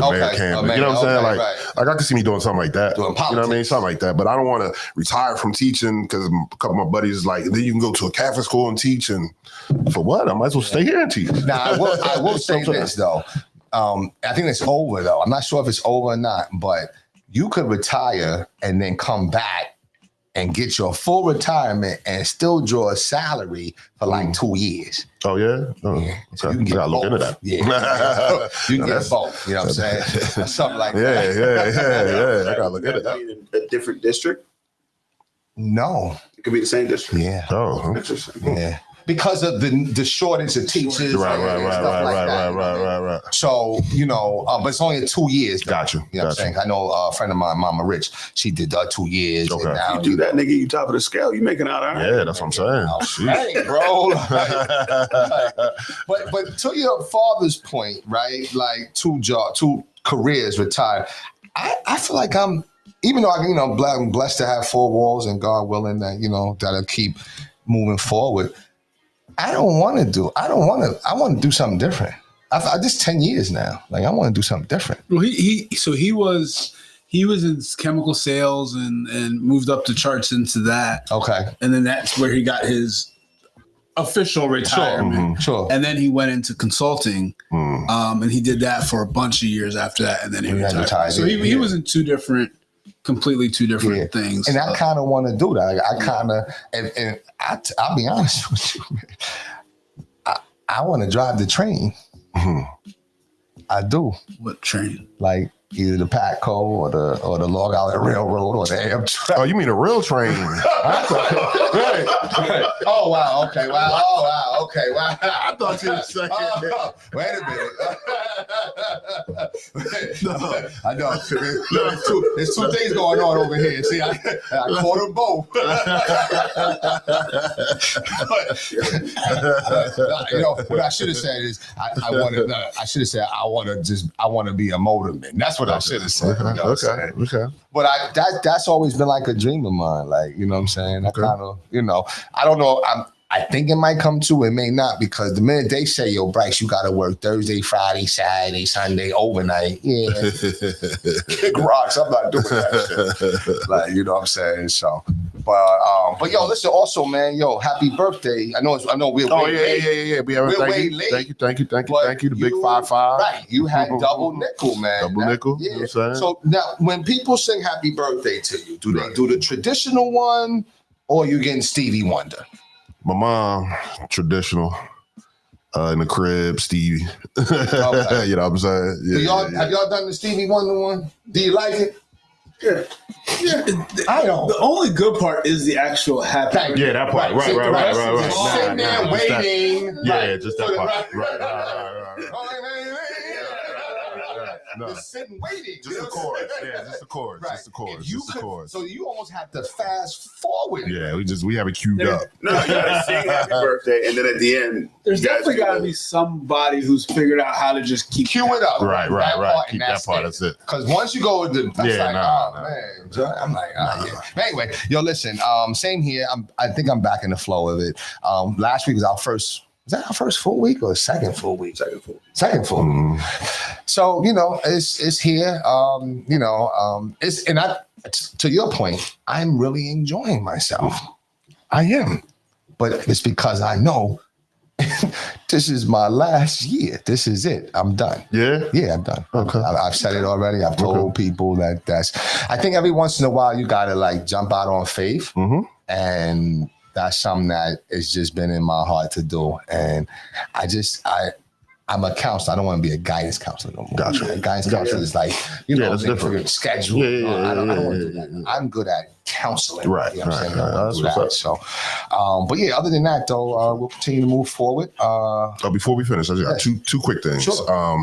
Mayor Camden. You know what I'm saying? Like I can see me doing something like that.
Doing politics.
You know what I mean? Something like that. But I don't want to retire from teaching because a couple of my buddies like, then you can go to a Catholic school and teach. And for what? I might as well stay here and teach.
Now, I will say this, though. I think it's over, though. I'm not sure if it's over or not, but you could retire and then come back and get your full retirement and still draw a salary for like 2 years.
Oh, yeah? Oh,
Yeah. So
okay.
you can get
I gotta look
both.
into that.
Yeah. You can get both. You know what I'm saying? Something like that.
Yeah. I gotta look into
Could
that.
be in a different district.
No.
It could be the same district.
Yeah.
Oh,
Interesting.
Yeah. Because of the shortage of teachers.
right.
and stuff like that. So, but it's only 2 years.
Gotcha.
You know what I'm saying? I know a friend of mine, Mama Rich, she did 2 years.
Okay.
And now,
You do that, nigga, you top of the scale. You making out all right.
Yeah, that's what I'm saying.
Hey, bro. But to your father's point, right? Like two careers retired. I feel like even though I'm blessed to have 4 walls and God willing that, that'll keep moving forward. I want to do something different. I just 10 years now. Like I want to do something different.
Well, he was in chemical sales and moved up the charts into that.
Okay.
And then that's where he got his official retirement.
Sure.
And then he went into consulting. And he did that for a bunch of years after that. And then he retired. So he was in completely two different things.
And I kind of want to do that. I kind of, and I'll be honest with you, I want to drive the train. I do.
What train?
Like either the Patco or the Long Island Railroad or the Amtrak.
Oh, you mean a real train?
Right. Oh wow. Okay. Wow. Oh wow. Okay. Wow.
I thought you were saying.
Wait a minute. I know. There's two things going on over here. See, I caught them both. What I should have said is I want to be a motorman. That's what I should have said. You know what I'm saying?
Okay.
But that's always been like a dream of mine. Like, you know what I'm saying? I kind of, I don't know. I think it might come to, it may not, because the minute they say, yo, Bryce, you got to work Thursday, Friday, Saturday, Sunday, overnight. Yeah. Kick rocks. I'm not doing that shit. Like, you know what I'm saying? So, but yo, listen, also, man, yo, happy birthday. I know we're
Yeah.
We're way late.
Thank you.
But
The big 5-5.
Right. You had double nickel, man.
Double nickel.
Yeah.
You know what I'm saying?
So now, when people sing happy birthday to you, do they
Right.
do the traditional one, or you getting Stevie Wonder?
My mom, traditional, in the crib, Stevie.
Okay.
You know what I'm saying? Yeah,
Have y'all done the Stevie Wonder one? Do you like it?
Yeah.
I don't.
The only good part is the actual happy.
Thank you.
Yeah, that part. Right.
Just sitting there waiting.
Yeah, just that
for the-
part. Right. No.
Just sitting waiting.
Just the chorus. Yeah, just the chorus.
Right.
Just the chorus.
If you
Just the
could-
chorus.
So you almost have to fast forward.
Yeah, we have it queued up.
No, you gotta sing happy birthday, and then at the end,
There's
you guys
definitely
do
got to
the-
be somebody who's figured out how to just keep.
Cue it up.
Right.
and
Keep that part. That's it.
Because once you go with that's
Yeah,
like,
nah.
man. I'm like, yeah. But anyway, yo, listen, same here. I think I'm back in the flow of it. Last week was our first. Was that our first full week or second full week? Second full week. So, it's here. To your point, I'm really enjoying myself. I am. But it's because I know this is my last year. This is it. I'm done.
Yeah.
Yeah, I'm done.
Okay.
I've said it already. I've told people that's. I think every once in a while you gotta like jump out on faith, and that's something that has just been in my heart to do. And I'm a counselor. I don't want to be a guidance counselor no more.
Gotcha.
A guidance counselor is like
that's
they
different.
figure schedule.
Yeah,
I don't want to do that. I'm good at counseling.
Right,
You know what I'm saying?
right.
I don't
That's
do
what's
that.
up.
So, but yeah, other than that though, we'll continue to move forward.
Before we finish, I just got two quick things.
Sure.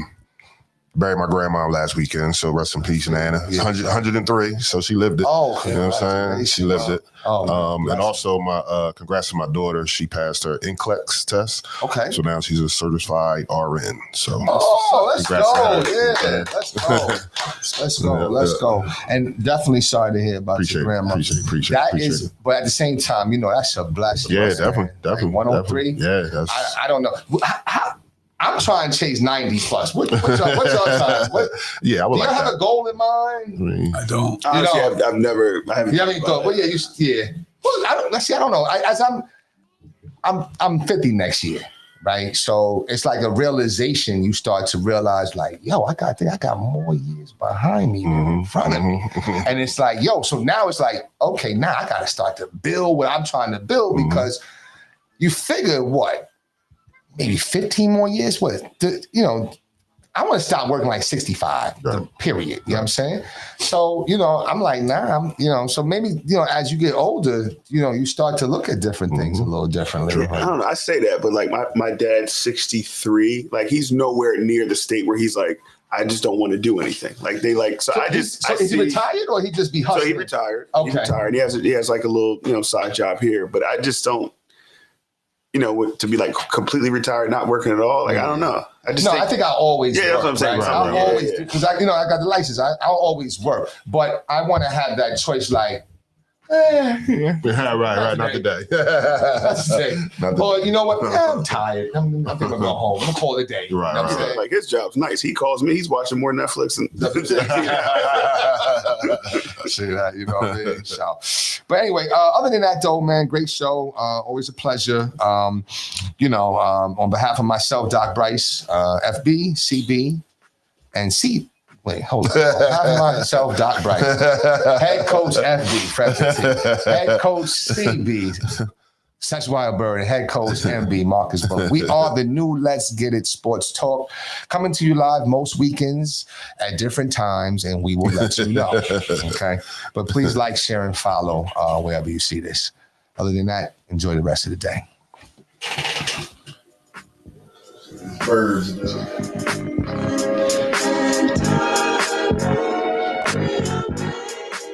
Buried my grandma last weekend, so rest in peace, Nana. 103, so she lived it.
Oh,
you know what I'm saying? She lived it.
bless
And also, my congrats to my daughter. She passed her NCLEX test,
Okay.
so now she's a certified RN. So
Let's
Congrats to
go.
her.
Yeah, let's go. And definitely sorry to hear about your grandma.
appreciate
That
it.
is, but at the same time, that's a blessing.
Yeah,
my friend.
definitely.
Like 103.
Definitely. Yeah, that's.
I don't know. I'm trying to chase 90 plus. What's your time?
Yeah, I would
Do you
like
have
that.
a goal in mind?
I mean,
I don't.
Honestly,
You know-
I haven't.
You haven't thought. Well, yeah, yeah. Well, I don't know. I'm 50 next year, right? So it's like a realization. You start to realize, like, yo, I got more years behind me than in front of me, and it's like, yo. So now it's like, okay, now I got to start to build what I'm trying to build because you figure what, maybe 15 more years. I want to stop working like 65, period. You know what I'm saying? So, I'm like, so maybe, as you get older, you start to look at different things a little differently.
I don't know. I say that, but like my dad's 63. Like he's nowhere near the state where he's like, I just don't want to do anything. Like they like, so I just.
So is he retired or he just be hustling?
So he retired.
Okay.
He retired. He has like a little side job here, but I just don't. To be like completely retired, not working at all. Like I don't know. I think
I always.
Yeah, that's what I'm saying.
Right?
Right,
I'll
right,
always
yeah.
because I got the license. I'll always work, but I want to have that choice. Like,
right, not today.
that's the thing.
Not the-
Or you know what? I'm tired. I think I'm gonna go home. I'm gonna call it a day. You know what I'm
Right.
saying?
like his job's nice. He calls me. He's watching more Netflix and.
See that, you know what I mean? So, but anyway, other than that, though, man, great show. Always a pleasure. On behalf of myself, Doc Bryce, FB, CB, and C. Wait, hold on. On behalf of myself, Doc Bryce, head coach FB, Fred Petit, head coach CB. Such Wild Bird, head coach MB Marcus Burke. We are the new Let's Get It Sports Talk, coming to you live most weekends at different times, and we will let you know. Okay, but please like, share, and follow wherever you see this. Other than that, enjoy the rest of the day.
Birds,